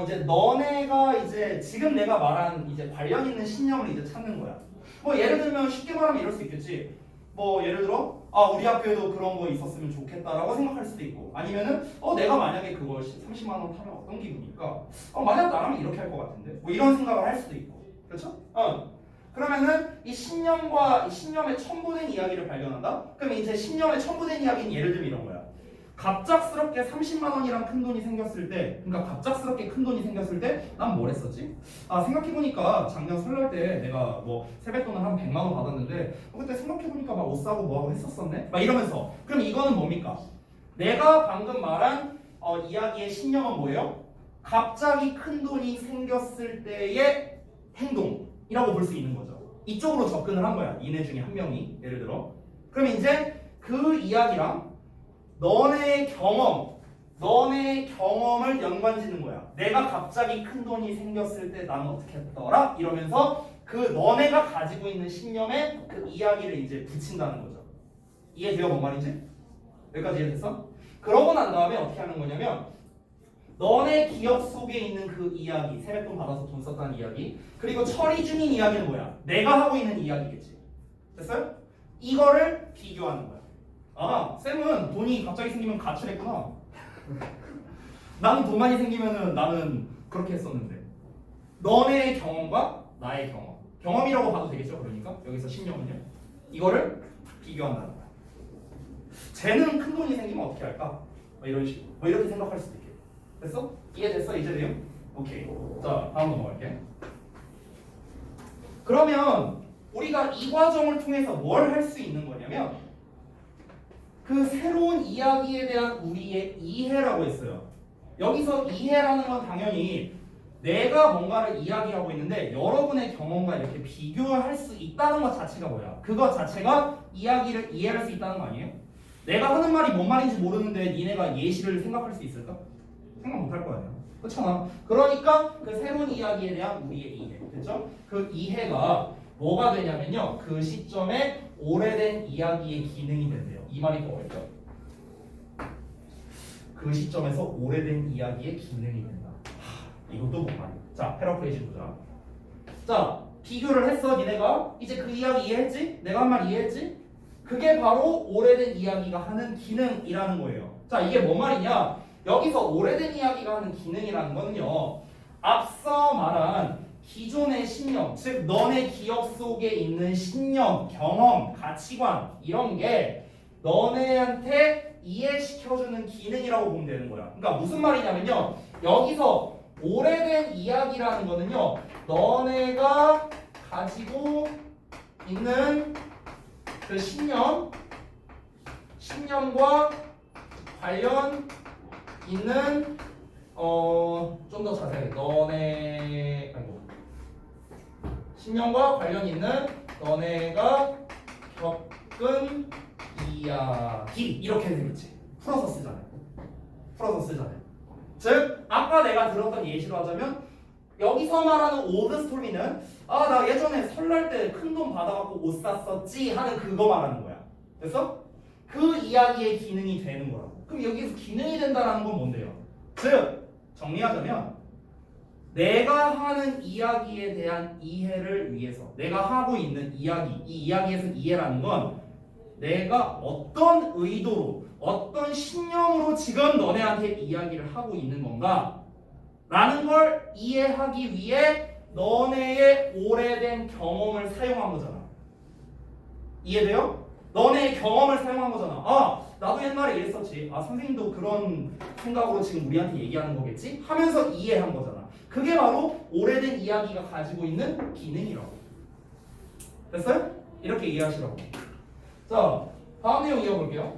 이제 너네가 이제 지금 내가 말한 이제 관련 있는 신념을 이제 찾는 거야. 뭐 예를 들면 쉽게 말하면 이럴 수 있겠지. 뭐 예를 들어 우리 학교에도 그런 거 있었으면 좋겠다라고 생각할 수도 있고, 아니면은 내가 만약에 그걸 30만 원 타면 어떤 기분일까? 만약 나라면 이렇게 할 것 같은데 뭐 이런 생각을 할 수도 있고. 그렇죠? 그러면은 이 신념과 이 신념의 첨부된 이야기를 발견한다? 그럼 이제 신념의 첨부된 이야기는 예를 들면 이런 거야. 갑작스럽게 30만 원이랑 큰 돈이 생겼을 때, 그러니까 갑작스럽게 큰 돈이 생겼을 때 난 뭘 했었지? 아, 생각해보니까 작년 설날 때 내가 뭐 세뱃돈을 한 100만 원 받았는데 그때 생각해보니까 막 옷 사고 뭐하고 했었었네? 막 이러면서. 그럼 이거는 뭡니까? 내가 방금 말한 이야기의 신념은 뭐예요? 갑자기 큰 돈이 생겼을 때의 행동이라고 볼 수 있는 거죠. 이쪽으로 접근을 한 거야. 이네 중에 한 명이. 예를 들어. 그럼 이제 그 이야기랑 너네의 경험을 연관짓는 거야. 내가 갑자기 큰 돈이 생겼을 때 나는 어떻게 했더라? 이러면서 그 너네가 가지고 있는 신념에 그 이야기를 이제 붙인다는 거죠. 이해돼요? 뭔 말인지? 여기까지 이해됐어? 그러고 난 다음에 어떻게 하는 거냐면 너네 기억 속에 있는 그 이야기, 세뱃돈 받아서 돈 썼다는 이야기, 그리고 처리 중인 이야기는 뭐야? 내가 하고 있는 이야기겠지. 됐어요? 이거를 비교하는 거야. 아, 쌤은 돈이 갑자기 생기면 가출했구나. 나는 돈 많이 생기면은 나는 그렇게 했었는데. 너네의 경험과 나의 경험이라고 봐도 되겠죠? 그러니까 여기서 신념은요. 이거를 비교한다는 거야. 쟤는 큰 돈이 생기면 어떻게 할까? 뭐 이런 식으로. 뭐 이렇게 생각할 수도 있겠다. 됐어? 이해됐어? 이제 돼요? 오케이. 자, 다음 넘어갈게. 그러면 우리가 이 과정을 통해서 뭘 할 수 있는 거냐면 그 새로운 이야기에 대한 우리의 이해라고 했어요. 여기서 이해라는 건 당연히 내가 뭔가를 이야기하고 있는데 여러분의 경험과 이렇게 비교할 수 있다는 것 자체가 뭐야? 그것 자체가 이야기를 이해할 수 있다는 거 아니에요? 내가 하는 말이 뭔 말인지 모르는데 니네가 예시를 생각할 수 있을까? 생각 못 할 거 아니야. 그렇잖아. 그러니까 그 새로운 이야기에 대한 우리의 이해. 됐죠? 그 이해가 뭐가 되냐면요. 그 시점에 오래된 이야기의 기능이 된대요. 이 말이 더 어렵죠? 그 시점에서 오래된 이야기의 기능이 된다. 이것도 뭔 말이야. 자, 패러프레이즈 보자. 자, 비교를 했어, 니네가. 이제 그 이야기 이해했지? 내가 한 말 이해했지? 그게 바로 오래된 이야기가 하는 기능이라는 거예요. 자, 이게 뭔 말이냐? 여기서 오래된 이야기가 하는 기능이라는 거는요. 앞서 말한 기존의 신념, 즉 너네 기억 속에 있는 신념, 경험, 가치관 이런 게 너네한테 이해시켜주는 기능이라고 보면 되는 거야. 그러니까 무슨 말이냐면요. 여기서 오래된 이야기라는 거는요. 너네가 가지고 있는 그 신념과 관련 있는 좀 더 자세하게 신념과 관련 있는 너네가 겪은 이야기 이렇게 되겠지. 풀어서 쓰잖아요. 즉 아까 내가 들었던 예시로 하자면 여기서 말하는 오ld 스토리는 아, 나 예전에 설날 때 큰 돈 받아갖고 옷 샀었지 하는 그거 말하는 거야. 됐어? 그 이야기의 기능이 되는 거라고. 그럼 여기서 기능이 된다는 건 뭔데요? 즉 정리하자면 내가 하는 이야기에 대한 이해를 위해서 내가 하고 있는 이야기, 이 이야기에서 이해라는 건 내가 어떤 의도로 어떤 신념으로 지금 너네한테 이야기를 하고 있는 건가 라는 걸 이해하기 위해 너네의 오래된 경험을 사용한 거잖아. 이해돼요? 너네의 경험을 사용한 거잖아. 아, 나도 옛날에 이랬었지. 아, 선생님도 그런 생각으로 지금 우리한테 얘기하는 거겠지? 하면서 이해한 거잖아. 그게 바로 오래된 이야기가 가지고 있는 기능이라고. 됐어요? 이렇게 이해하시라고. 자, 다음 내용 이어볼게요.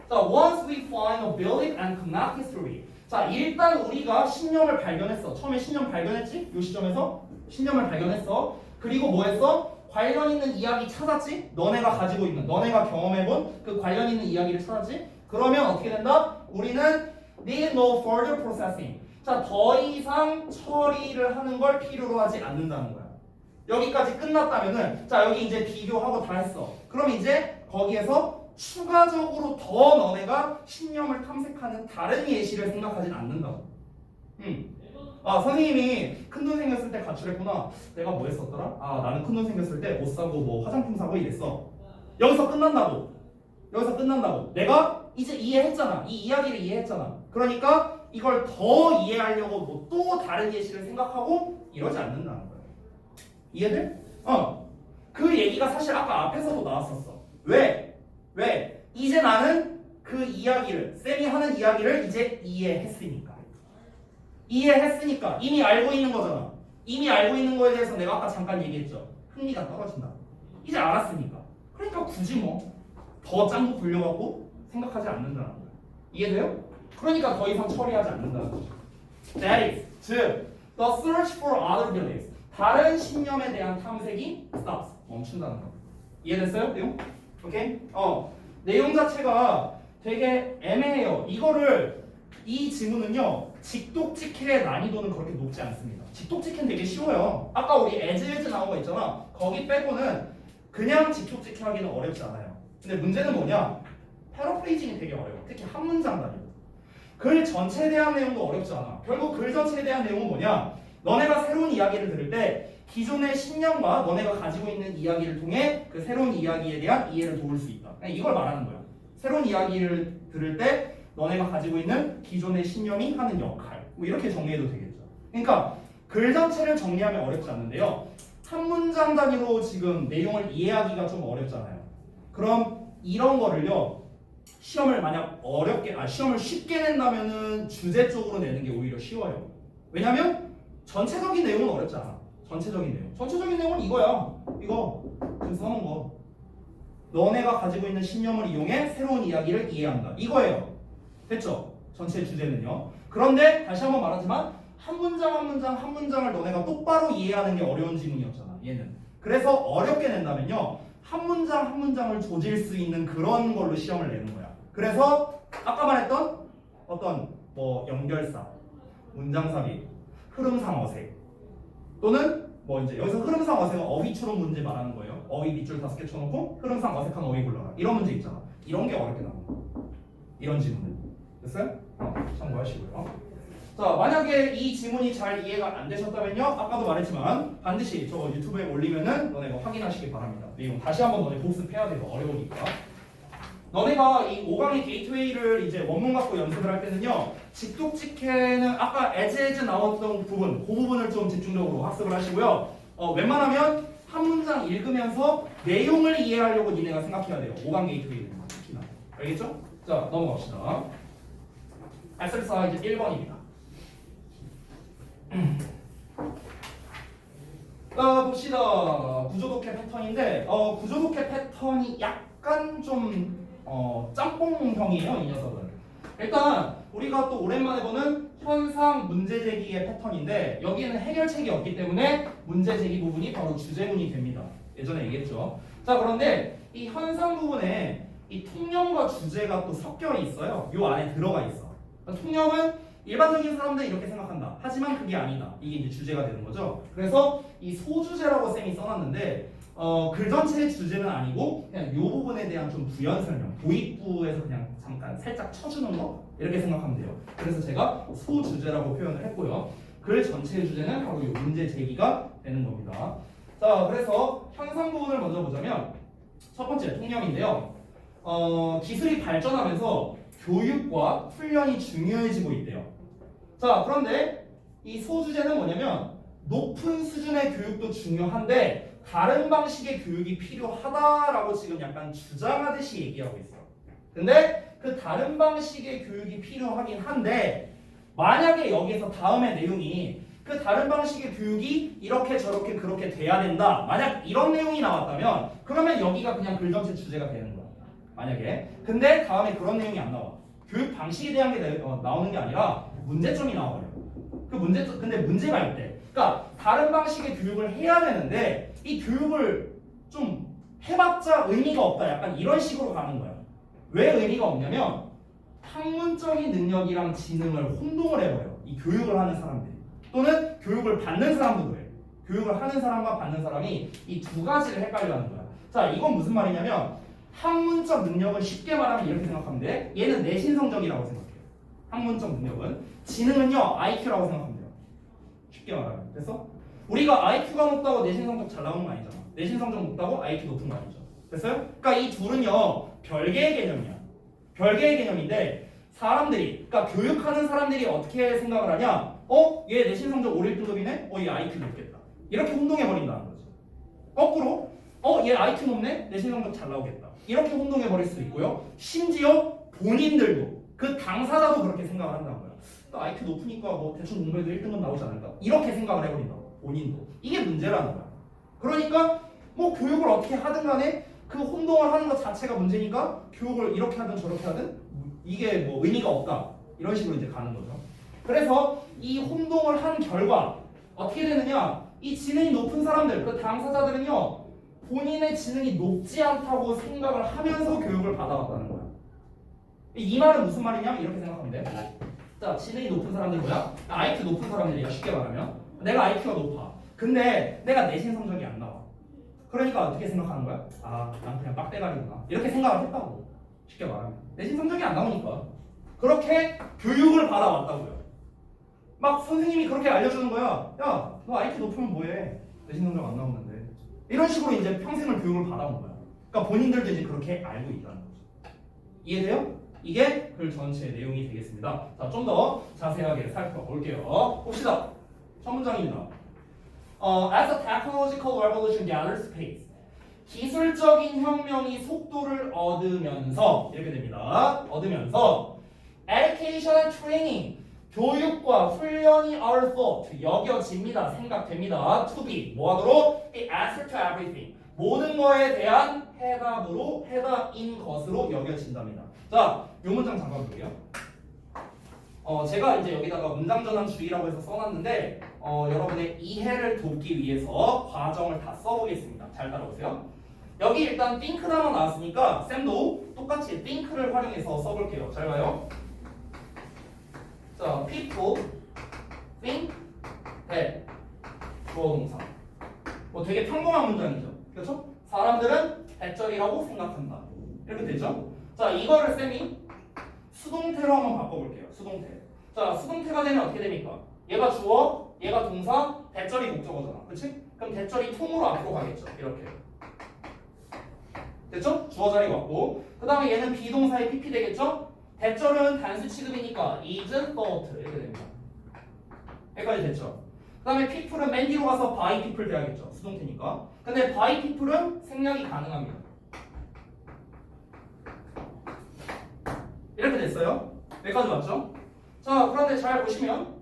자, once we find a belief and connect history. 자, 일단 우리가 신념을 발견했어. 처음에 신념 발견했지? 이 시점에서 신념을 발견했어. 그리고 뭐 했어? 관련 있는 이야기 찾았지? 너네가 가지고 있는, 너네가 경험해본 그 관련 있는 이야기를 찾았지? 그러면 어떻게 된다? 우리는 need no further processing. 자, 더 이상 처리를 하는 걸 필요로 하지 않는다는 거야. 여기까지 끝났다면은, 자, 여기 이제 비교하고 다 했어. 그럼 이제 거기에서 추가적으로 더 너네가 신념을 탐색하는 다른 예시를 생각하진 않는다고. 아, 선생님이 큰돈 생겼을 때 가출했구나. 내가 뭐 했었더라? 아, 나는 큰돈 생겼을 때 옷 사고 뭐 화장품 사고 이랬어. 여기서 끝난다고. 내가 이제 이해했잖아. 이 이야기를 이해했잖아. 그러니까 이걸 더 이해하려고 뭐 또 다른 예시를 생각하고 이러지 않는다는 거야. 이해돼? 그 얘기가 사실 아까 앞에서도 나왔었어. 왜? 이제 나는 그 이야기를, 쌤이 하는 이야기를 이제 이해했으니까 이미 알고 있는 거잖아. 이미 알고 있는 거에 대해서 내가 아까 잠깐 얘기했죠. 흥미가 떨어진다. 이제 알았으니까. 그러니까 굳이 뭐 더 짱구 굴려갖고 생각하지 않는다는 거야. 이해돼요? 그러니까 더 이상 처리하지 않는다는 거죠. That is, 즉, the search for other beliefs. 다른 신념에 대한 탐색이 stops. 멈춘다는 거. 이해됐어요? 내용? 오케이? 내용 자체가 되게 애매해요. 이 지문은요, 직독직해의 난이도는 그렇게 높지 않습니다. 직독직해는 되게 쉬워요. 아까 우리 as 나온 거 있잖아. 거기 빼고는 그냥 직독직해 하기는 어렵지 않아요. 근데 문제는 뭐냐? 패러프레이징이 되게 어려워. 특히 한 문장 단위. 글 전체에 대한 내용도 어렵지 않아. 결국 글 전체에 대한 내용은 뭐냐? 너네가 새로운 이야기를 들을 때 기존의 신념과 너네가 가지고 있는 이야기를 통해 그 새로운 이야기에 대한 이해를 도울 수 있다. 그냥 이걸 말하는 거야. 새로운 이야기를 들을 때 너네가 가지고 있는 기존의 신념이 하는 역할. 뭐 이렇게 정리해도 되겠죠. 그러니까 글 전체를 정리하면 어렵지 않는데요. 한 문장 단위로 지금 내용을 이해하기가 좀 어렵잖아요. 그럼 이런 거를요. 시험을 쉽게 낸다면은 주제 쪽으로 내는 게 오히려 쉬워요. 왜냐면 전체적인 내용은 어렵지 않아. 전체적인 내용은 이거야. 이거 지금 써놓은 거. 너네가 가지고 있는 신념을 이용해 새로운 이야기를 이해한다. 이거예요. 됐죠? 전체 주제는요. 그런데 다시 한번 말하지만 한 문장을 너네가 똑바로 이해하는 게 어려운 지문이었잖아. 얘는. 그래서 어렵게 낸다면요. 한 문장을 조질 수 있는 그런 걸로 시험을 내는 거야. 그래서 아까 말했던 어떤 뭐 연결사, 문장삽입, 흐름상 어색 또는 뭐 이제 여기서 흐름상 어색은 어휘추론 문제 말하는 거예요. 어휘 밑줄 5개 쳐놓고 흐름상 어색한 어휘 골라라. 이런 문제 있잖아. 이런 게 어렵게 나오는 거야. 이런 지문은. 됐어요? 참고하시고요. 자, 만약에 이 지문이 잘 이해가 안 되셨다면요. 아까도 말했지만 반드시 저거 유튜브에 올리면은 너네가 확인하시기 바랍니다. 내용 다시 한번 너네 복습해야 돼요. 어려우니까. 너네가 이 5강의 게이트웨이를 이제 원문 갖고 연습을 할 때는요. 직독직해는 아까 as 나왔던 부분, 그 부분을 좀 집중적으로 학습을 하시고요. 웬만하면 한 문장 읽으면서 내용을 이해하려고 니네가 생각해야 돼요. 5강 게이트웨이는 특히나. 알겠죠? 자, 넘어갑시다. exercise 1번입니다. 봅시다. 구조독해 패턴인데 구조독해 패턴이 약간 좀 짬뽕형이에요. 이 녀석은. 일단 우리가 또 오랜만에 보는 현상 문제제기의 패턴인데 여기에는 해결책이 없기 때문에 문제제기 부분이 바로 주제문이 됩니다. 예전에 얘기했죠. 자, 그런데 이 현상 부분에 이 통념과 주제가 또 섞여 있어요. 요 안에 들어가 있어. 통념은 일반적인 사람들은 이렇게 생각한다. 하지만 그게 아니다. 이게 이제 주제가 되는 거죠. 그래서 이 소주제라고 쌤이 써놨는데 글 전체의 주제는 아니고 그냥 이 부분에 대한 좀 부연 설명, 도입부에서 그냥 잠깐 살짝 쳐주는 거 이렇게 생각하면 돼요. 그래서 제가 소주제라고 표현을 했고요. 글 전체의 주제는 바로 이 문제 제기가 되는 겁니다. 자, 그래서 현상 부분을 먼저 보자면 첫 번째 통념인데요. 기술이 발전하면서 교육과 훈련이 중요해지고 있대요. 자, 그런데 이 소주제는 뭐냐면 높은 수준의 교육도 중요한데 다른 방식의 교육이 필요하다라고 지금 약간 주장하듯이 얘기하고 있어요. 근데 그 다른 방식의 교육이 필요하긴 한데 만약에 여기서 다음의 내용이 그 다른 방식의 교육이 이렇게 저렇게 그렇게 돼야 된다. 만약 이런 내용이 나왔다면 그러면 여기가 그냥 글 전체 주제가 되는 거야. 만약에. 근데 다음에 그런 내용이 안 나와. 교육 방식에 대한 게 나오는 게 아니라 문제점이 나와요. 근데 문제가 있대. 그러니까 다른 방식의 교육을 해야 되는데 이 교육을 좀 해봤자 의미가 없다. 약간 이런 식으로 가는 거야. 왜 의미가 없냐면 학문적인 능력이랑 지능을 혼동을 해버려요. 이 교육을 하는 사람들이. 또는 교육을 받는 사람도 그래. 교육을 하는 사람과 받는 사람이 이 두 가지를 헷갈려하는 거야. 자, 이건 무슨 말이냐면 학문적 능력을 쉽게 말하면 이렇게 생각하면 돼. 얘는 내신 성적이라고 생각해요. 학문적 능력은. 지능은요 IQ라고 생각하면 돼요. 쉽게 말하면. 그래서 우리가 IQ가 높다고 내신 성적 잘 나오는 거 아니잖아. 내신 성적 높다고 IQ 높은 거 아니죠. 됐어요? 그러니까 이 둘은요 별개의 개념이야. 별개의 개념인데 사람들이, 그러니까 교육하는 사람들이 어떻게 생각을 하냐? 얘 내신 성적 5, 1등급이네? 얘 IQ 높겠다. 이렇게 혼동해버린다는 거죠. 거꾸로 얘 IQ 높네? 내신 성적 잘 나오겠다. 이렇게 혼동해버릴 수도 있고요. 심지어 본인들도 그 당사자도 그렇게 생각을 한다는 거예요. 나 IQ 높으니까 뭐 대충 공부해도 1등은 나오지 않을까? 이렇게 생각을 해버린다고. 본인도. 이게 문제라는 거야. 그러니까 뭐 교육을 어떻게 하든 간에 그 혼동을 하는 것 자체가 문제니까 교육을 이렇게 하든 저렇게 하든 이게 뭐 의미가 없다. 이런 식으로 이제 가는 거죠. 그래서 이 혼동을 한 결과 어떻게 되느냐? 이 지능이 높은 사람들, 그 당사자들은요, 본인의 지능이 높지 않다고 생각을 하면서 교육을 받아왔다는 거야. 이 말은 무슨 말이냐? 이렇게 생각하면 돼. 자, 지능이 높은 사람들 뭐야? IQ 높은 사람들이야. 쉽게 말하면 내가 IQ가 높아. 근데 내가 내신 성적이 안 나와. 그러니까 어떻게 생각하는 거야? 아, 난 그냥 빡대가리구나. 이렇게 생각을 했다고. 쉽게 말하면 내신 성적이 안 나오니까. 그렇게 교육을 받아왔다고요. 막 선생님이 그렇게 알려주는 거야. 야, 너 IQ 높으면 뭐해? 내신 성적 안 나오는데. 이런 식으로 이제 평생을 교육을 받아온 거야. 그러니까 본인들도 이제 그렇게 알고 있다는 거죠. 이해돼요? 이게 글 전체의 내용이 되겠습니다. 자, 좀 더 자세하게 살펴볼게요. 봅시다. 첫 문장입니다. As a technological revolution gathers pace. 기술적인 혁명이 속도를 얻으면서 이렇게 됩니다. 얻으면서 education and training. 교육과 훈련이 are thought. 여겨집니다. 생각됩니다. to be. 뭐하도록? The answer to everything. 모든 거에 대한 해답으로, 해답인 것으로 여겨진답니다. 자, 요 문장 잠깐 볼게요. 제가 이제 여기다가 문장 전환 주의라고 해서 써놨는데 여러분의 이해를 돕기 위해서 과정을 다 써보겠습니다. 잘 따라오세요. 여기 일단 think 단어 나왔으니까 쌤도 똑같이 think를 활용해서 써볼게요. 잘 봐요. 자, people think that 주어 동사. 뭐 되게 평범한 문장이죠. 그렇죠? 사람들은 대절이라고 생각한다. 이렇게 되죠? 자, 이거를 쌤이 수동태로 한번 바꿔볼게요. 수동태. 자, 수동태가 되면 어떻게 됩니까? 얘가 주어, 얘가 동사, 대절이 목적어잖아. 그렇지? 그럼 대절이 통으로 앞으로 가겠죠. 이렇게. 됐죠? 주어 자리 왔고. 그 다음에 얘는 비동사의 PP 되겠죠? 대절은 단수 취급이니까 is thought 이렇게 됩니다. 여기까지 됐죠? 그 다음에 people은 맨 뒤로 가서 by people 돼야겠죠. 수동태니까. 근데 by people은 생략이 가능합니다. 이렇게 됐어요. 여기까지 맞죠? 자, 그런데 잘 보시면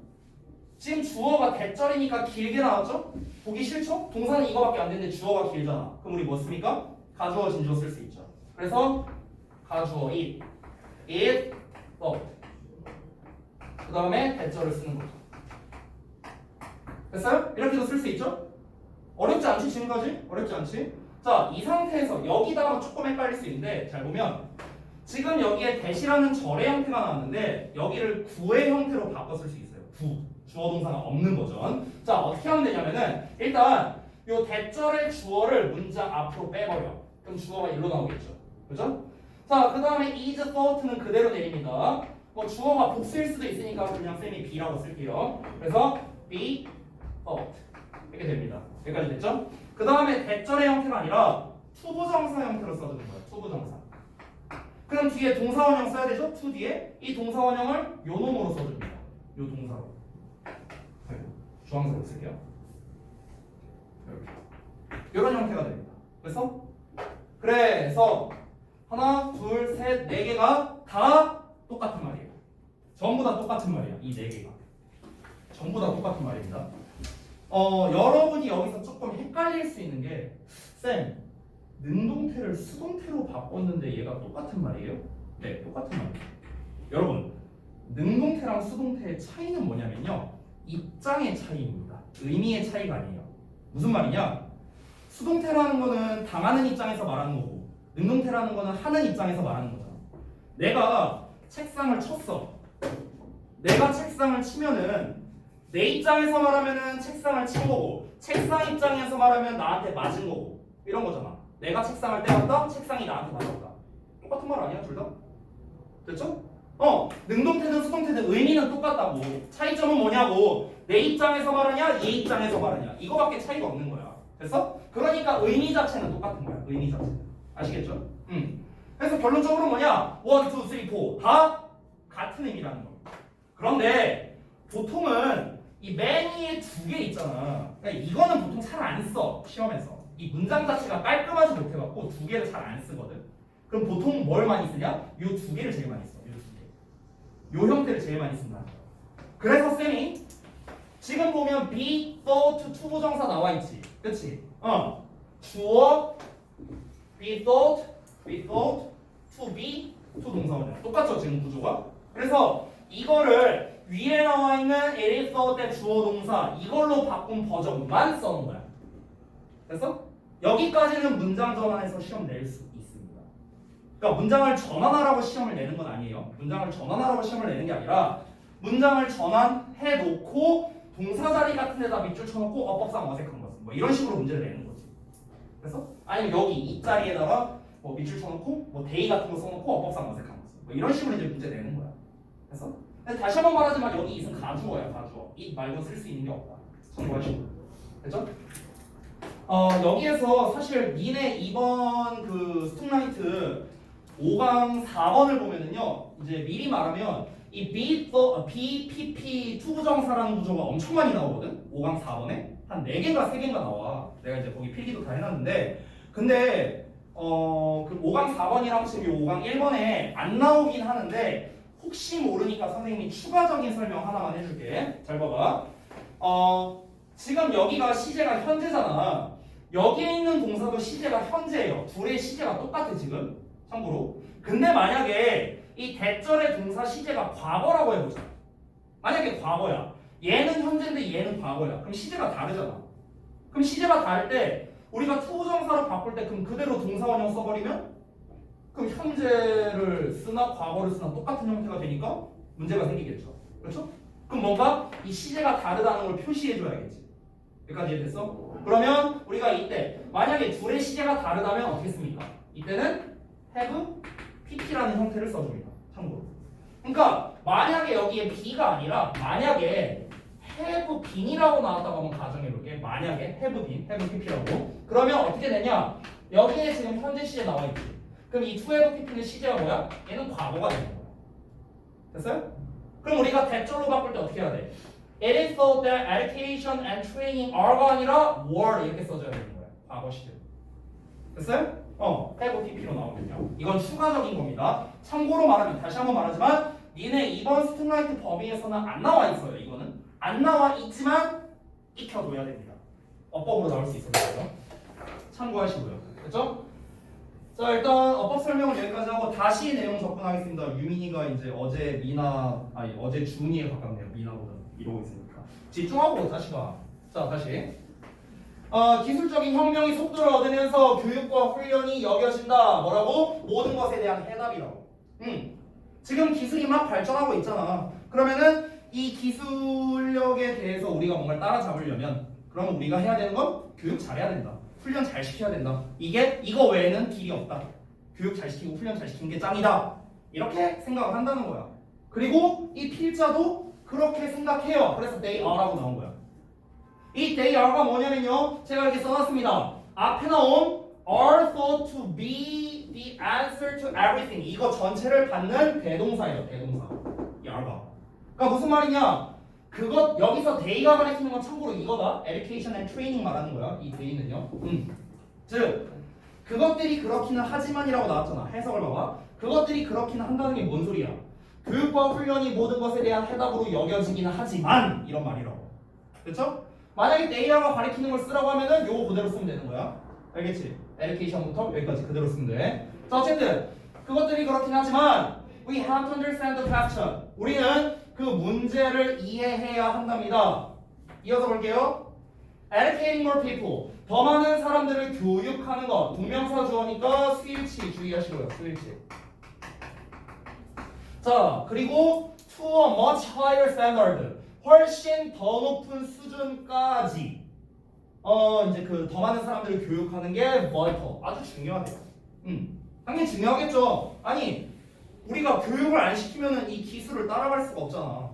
지금 주어가 대절이니까 길게 나왔죠? 보기 싫죠? 동사는 이거밖에 안 되는데 주어가 길잖아. 그럼 우리 뭐 씁니까? 가주어 진주어 쓸 수 있죠. 그래서 가주어 it, thought. 그 다음에 대절을 쓰는 거죠. 됐어요? 이렇게도 쓸 수 있죠? 어렵지 않지 지금까지? 어렵지 않지? 자, 이 상태에서 여기다가 조금 헷갈릴 수 있는데 잘 보면 지금 여기에 대시라는 절의 형태가 나왔는데 여기를 구의 형태로 바꿔 쓸 수 있어요. 구. 주어 동사가 없는 버전. 자, 어떻게 하면 되냐면은 일단 요 대절의 주어를 문장 앞으로 빼버려. 그럼 주어가 일로 나오겠죠. 그죠? 자, 그 다음에 is thought는 그대로 내립니다. 뭐 주어가 복수일 수도 있으니까 그냥 쌤이 B라고 쓸게요. 그래서 be thought 이렇게 됩니다. 여기까지 됐죠? 그 다음에 대절의 형태가 아니라 투부정사 형태로 써주는 거예요. 투부정사. 그럼 뒤에 동사원형 써야 되죠? to 뒤에 이 동사원형을 요 놈으로 써줍니다. 요 동사로. 주황색으로 쓸게요. 이렇게. 이런 형태가 됩니다. 그래서 하나, 둘, 셋, 네 개가 다 똑같은 말이에요. 전부 다 똑같은 말이야. 이 네 개가 전부 다 똑같은 말입니다. 여러분이 여기서 조금 헷갈릴 수 있는 게 쌤, 능동태를 수동태로 바꿨는데 얘가 똑같은 말이에요? 네, 똑같은 말이에요. 여러분, 능동태랑 수동태의 차이는 뭐냐면요, 입장의 차이입니다. 의미의 차이가 아니에요. 무슨 말이냐? 수동태라는 거는 당하는 입장에서 말하는 거고 능동태라는 거는 하는 입장에서 말하는 거잖아. 내가 책상을 쳤어. 내가 책상을 치면은 내 입장에서 말하면은 책상을 친 거고 책상 입장에서 말하면 나한테 맞은 거고 이런 거잖아. 내가 책상을 때렸다, 책상이 나한테 맞았다. 똑같은 말 아니야, 둘 다? 됐죠? 능동태든 수동태든 의미는 똑같다고. 차이점은 뭐냐고. 내 입장에서 말하냐, 얘 입장에서 말하냐. 이거밖에 차이가 없는 거야. 됐어? 그러니까 의미 자체는 똑같은 거야. 의미 자체는. 아시겠죠? 그래서 결론적으로 뭐냐? 1, 2, 3, 4 다 같은 의미라는 거. 그런데 보통은 이 many의 뒤에 두 개 있잖아. 그러니까 이거는 보통 잘 안 써. 시험에서. 이 문장 자체가 깔끔하지 못해갖고 두 개를 잘 안 쓰거든. 그럼 보통 뭘 많이 쓰냐? 요 두 개를 제일 많이 써. 요 두 개. 요 형태를 제일 많이 쓴다. 그래서 쌤이 지금 보면 be, thought, 투부정사 나와 있지. 그치? 주어, be thought, to be, to 동사원이야. 똑같죠 지금 구조가? 그래서 이거를 위에 나와 있는 it is thought 때 주어 동사 이걸로 바꾼 버전만 써는 거야. 됐어? 여기까지는 문장 전환해서 시험 낼 수 있습니다. 그러니까 문장을 전환하라고 시험을 내는 건 아니에요. 문장을 전환하라고 시험을 내는 게 아니라 문장을 전환해 놓고 동사 자리 같은 데다 밑줄 쳐놓고 어법상 어색한 것은 뭐 이런 식으로 문제를 내는 거지. 그래서 아니면 여기 이 자리에다가 뭐 밑줄 쳐놓고 뭐 데이 같은 거 써놓고 어법상 어색한 것은 뭐 이런 식으로 이제 문제 내는 거야. 그래서 다시 한번 말하지만 여기 it은 가주어야 가주어. it 말고 쓸 수 있는 게 없다. 참고하시고. 됐죠? 여기에서 사실 니네 이번 그 스톡라이트 5강 4번을 보면은요 이제 미리 말하면 이 BPP 투부정사라는 구조가 엄청 많이 나오거든. 5강 4번에 한 4개인가 3개인가 나와. 내가 이제 거기 필기도 다 해놨는데 근데 그 5강 4번이랑 지금 이 5강 1번에 안 나오긴 하는데 혹시 모르니까 선생님이 추가적인 설명 하나만 해줄게. 잘 봐봐. 지금 여기가 시제가 현재잖아. 여기에 있는 동사도 시제가 현재예요. 둘의 시제가 똑같아 지금. 참고로. 근데 만약에 이 대절의 동사 시제가 과거라고 해보자. 만약에 과거야. 얘는 현재인데 얘는 과거야. 그럼 시제가 다르잖아. 그럼 시제가 다를 때 우리가 투부정사로 바꿀 때 그럼 그대로 동사원형 써버리면 그럼 현재를 쓰나 과거를 쓰나 똑같은 형태가 되니까 문제가 생기겠죠. 그렇죠? 그럼 뭔가 이 시제가 다르다는 걸 표시해줘야겠지. 여기까지 이해됐어? 그러면 우리가 이때 만약에 둘의 시제가 다르다면 어떻게 씁니까? 이때는 have pp라는 형태를 써줍니다. 참고로. 그러니까 만약에 여기에 be가 아니라 만약에 have been이라고 나왔다고 한번 가정해볼게. 만약에 have been, have pp라고. 그러면 어떻게 되냐? 여기에 지금 현재 시제 나와 있지. 그럼 이 to have pp는 시제가 뭐야? 얘는 과거가 되는 거야. 됐어요? 그럼 우리가 대절로 바꿀 때 어떻게 해야 돼? It is thought that education and training are가 아니라 were 이렇게 써줘야 되는 거야. 과거 시제. 됐어요? have pp로 나오면요. 이건 추가적인 겁니다. 참고로 말하면 다시 한번 말하지만 니네 이번 스톡라이트 범위에서는 안 나와 있어요. 이거는 안 나와 있지만 익혀둬야 됩니다. 어법으로 나올 수 있어요. 참고하시고요. 됐죠? 자 일단 어법 설명을 여기까지 하고 다시 내용 접근하겠습니다. 유민이가 이제 어제 준이에 가깝네요. 미나보다 이러고 있으니까 집중하고 다시 가. 자 다시 기술적인 혁명이 속도를 얻으면서 교육과 훈련이 여겨진다. 뭐라고? 모든 것에 대한 해답이라고. 지금 기술이 막 발전하고 있잖아. 그러면은 이 기술력에 대해서 우리가 뭔가를 따라잡으려면 그러면 우리가 해야 되는 건 교육 잘해야 된다. 훈련 잘 시켜야 된다. 이거 외에는 길이 없다. 교육 잘 시키고 훈련 잘 시키는 게 짱이다. 이렇게 생각을 한다는 거야. 그리고 이 필자도 그렇게 생각해요. 그래서 they are라고 나온 거야. 이 they are가 뭐냐면요. 제가 이렇게 써놨습니다. 앞에 나온 are thought to be the answer to everything. 이거 전체를 받는 대동사예요. 대동사. 이 are가. 그러니까 무슨 말이냐? 그것 여기서 day가 가리키는 건 참고로 이거다. education and training 말하는 거야. 이 day는요. 즉 그것들이 그렇기는 하지만이라고 나왔잖아. 해석을 봐봐. 그것들이 그렇기는 한다는 게 뭔 소리야? 교육과 훈련이 모든 것에 대한 해답으로 여겨지기는 하지만 이런 말이라고. 됐죠? 만약에 day가 가리키는 걸 쓰라고 하면은 요거 그대로 쓰면 되는 거야. 알겠지? education부터 여기까지 그대로 쓰면 돼. 자 어쨌든 그것들이 그렇긴 하지만 we have to understand the question. 우리는 그 문제를 이해해야 한답니다. 이어서 볼게요. Educating more people. 더 많은 사람들을 교육하는 것. 동명사 주어니까 수일치 주의하시고요. 수일치. 자, 그리고 to a much higher standard. 훨씬 더 높은 수준까지. 이제 그 더 많은 사람들을 교육하는 게 vital. 아주 중요하대요. 당연히 중요하겠죠. 아니. 우리가 교육을 안 시키면은 이 기술을 따라갈 수가 없잖아.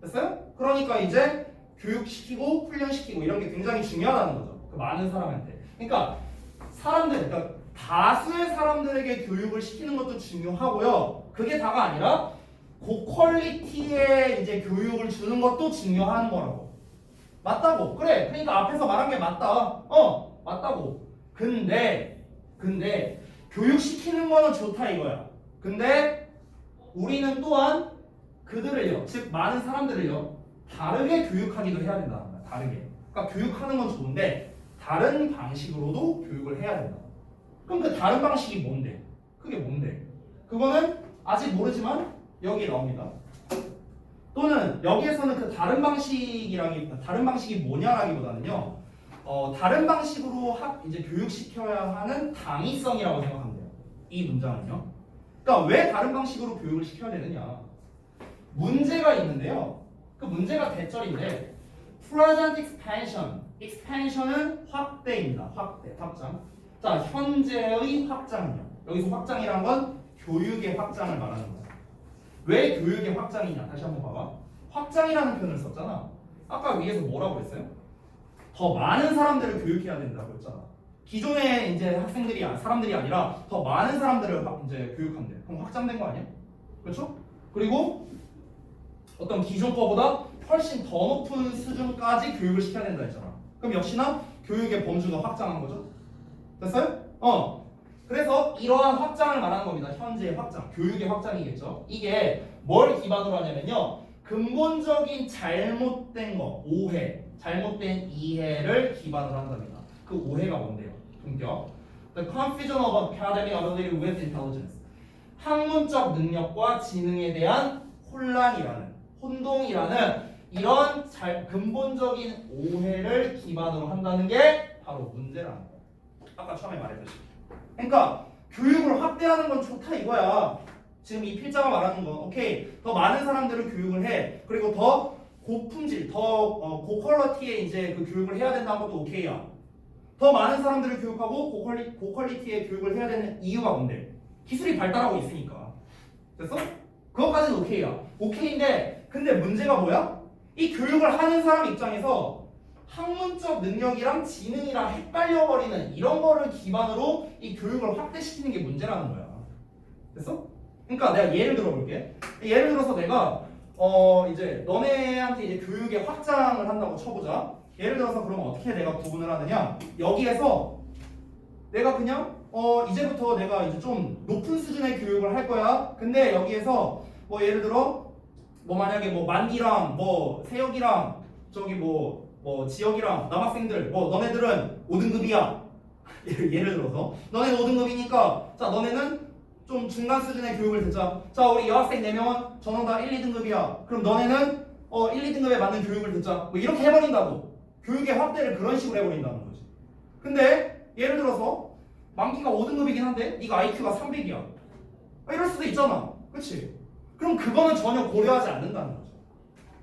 됐어요? 그러니까 이제 교육시키고 훈련시키고 이런 게 굉장히 중요하다는 거죠. 그 많은 사람한테. 그러니까 그러니까 다수의 사람들에게 교육을 시키는 것도 중요하고요. 그게 다가 아니라 고퀄리티의 이제 교육을 주는 것도 중요한 거라고. 맞다고. 그래. 그러니까 앞에서 말한 게 맞다. 맞다고. 근데 교육시키는 거는 좋다 이거야. 근데 우리는 또한 그들을요, 즉 많은 사람들을요, 다르게 교육하기도 해야 된다는 거야. 다르게. 그러니까 교육하는 건 좋은데 다른 방식으로도 교육을 해야 된다. 그럼 그 다른 방식이 뭔데? 그게 뭔데? 그거는 아직 모르지만 여기에 나옵니다. 또는 여기에서는 그 다른 방식이 뭐냐라기보다는요, 다른 방식으로 이제 교육시켜야 하는 당위성이라고 생각하면 돼요. 이 문장은요. 그러니까 왜 다른 방식으로 교육을 시켜야 되느냐? 문제가 있는데요. 그 문제가 대절인데 present expansion. expansion은 확대입니다. 확장. 자, 현재의 확장은요. 여기서 확장이란 건 교육의 확장을 말하는 거예요. 왜 교육의 확장이냐? 다시 한번 봐봐. 확장이라는 표현을 썼잖아. 아까 위에서 뭐라고 했어요? 더 많은 사람들을 교육해야 된다고 했잖아. 기존의 이제 사람들이 아니라 더 많은 사람들을 이제 교육한대. 그럼 확장된 거 아니야? 그렇죠? 그리고 어떤 기존 거보다 훨씬 더 높은 수준까지 교육을 시켜야 된다 했잖아. 그럼 역시나 교육의 범주가 확장한 거죠. 됐어요? 그래서 이러한 확장을 말하는 겁니다. 현재의 확장, 교육의 확장이겠죠. 이게 뭘 기반으로 하냐면요, 근본적인 잘못된 거, 오해, 잘못된 이해를 기반으로 한답니다. 그 오해가 뭔데요? 품격. The confusion of academic ability with intelligence. 학문적 능력과 지능에 대한 혼동이라는 이런 근본적인 오해를 기반으로 한다는 게 바로 문제라는 거예요. 아까 처음에 말했듯이. 그러니까 교육을 확대하는 건 좋다 이거야. 지금 이 필자가 말하는 건 오케이, 더 많은 사람들을 교육을 해. 그리고 더 고품질, 더 고퀄리티의 이제 그 교육을 해야 된다는 것도 오케이야. 더 많은 사람들을 교육하고 고퀄리티의 교육을 해야 되는 이유가 뭔데? 기술이 발달하고 있으니까. 됐어? 그것까지는 오케이야. 오케이인데 근데 문제가 뭐야? 이 교육을 하는 사람 입장에서 학문적 능력이랑 지능이랑 헷갈려버리는 이런 거를 기반으로 이 교육을 확대시키는 게 문제라는 거야. 됐어? 그러니까 내가 예를 들어볼게. 예를 들어서 내가 이제 너네한테 이제 교육의 확장을 한다고 쳐보자. 예를 들어서 그러면 어떻게 내가 구분을 하느냐? 여기에서 내가 그냥 이제부터 내가 이제 좀 높은 수준의 교육을 할 거야. 근데 여기에서 뭐 예를 들어 뭐 만약에 뭐 만기랑 뭐 세혁이랑 저기 뭐 지혁이랑 남학생들 뭐 너네들은 5등급이야. 예를 들어서 너네는 5등급이니까 자 너네는 좀 중간 수준의 교육을 듣자. 자 우리 여학생 4명은 전원 다 1, 2등급이야. 그럼 너네는 1, 2등급에 맞는 교육을 듣자. 뭐 이렇게 해버린다고. 교육의 확대를 그런 식으로 해버린다는 거지. 근데 예를 들어서 만기가 5등급이긴 한데 네가 IQ가 300이야. 이럴 수도 있잖아. 그치? 그럼 그거는 전혀 고려하지 않는다는 거죠.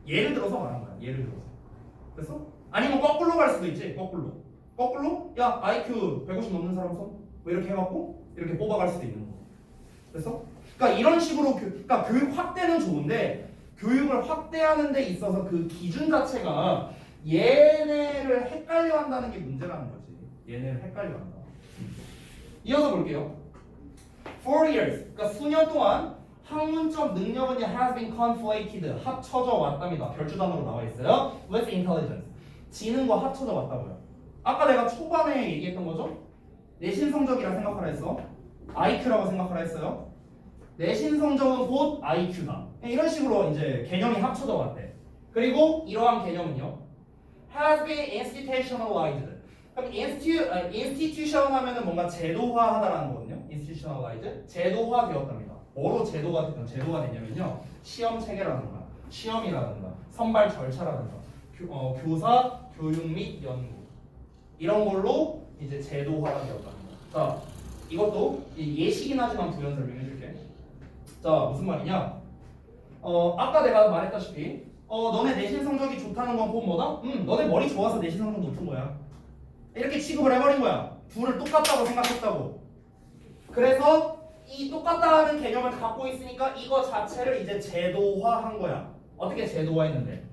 예를 들어서 말한 거야. 예를 들어서. 됐어? 아니면 거꾸로 갈 수도 있지. 거꾸로? 야 IQ 150 넘는 사람 손? 뭐 이렇게 해갖고 이렇게 뽑아갈 수도 있는 거. 됐어? 그러니까 이런 식으로 그러니까 교육 확대는 좋은데 교육을 확대하는 데 있어서 그 기준 자체가 얘네를 헷갈려 한다는 게 문제라는 거지. 얘네를 헷갈려 한다. 이어서 볼게요. 4 years, 그러니까 수년 동안 학문적 능력은 has been conflated, 합쳐져 왔답니다. 별주 단어로 나와 있어요. with intelligence, 지능과 합쳐져 왔다고요. 아까 내가 초반에 얘기했던 거죠. 내신 성적이라 생각하라 했어. IQ라고 생각하라 했어요. 내신 성적은 곧 IQ다. 이런 식으로 이제 개념이 합쳐져 왔대. 그리고 이러한 개념은요, has been institutionalized. 그럼 institution 하면은 뭔가 제도화하다라는 거거든요. institutionalized, 제도화되었답니다. 뭐로 제도가 됐냐면요, 시험 체계라든가 시험이라든가 선발 절차라든가 교사, 교육 및 연구 이런 걸로 이제 제도화가 되었답니다. 자, 이것도 예시긴 하지만 부연 설명해 줄게. 자, 무슨 말이냐? 아까 내가 말했다시피 너네 내신 성적이 좋다는 건 곧 뭐다? 너네 머리 좋아서 내신 성적 높은 거야. 이렇게 취급을 해버린 거야. 둘을 똑같다고 생각했다고. 그래서 이 똑같다는 개념을 갖고 있으니까 이거 자체를 이제 제도화한 거야. 어떻게 제도화했는데?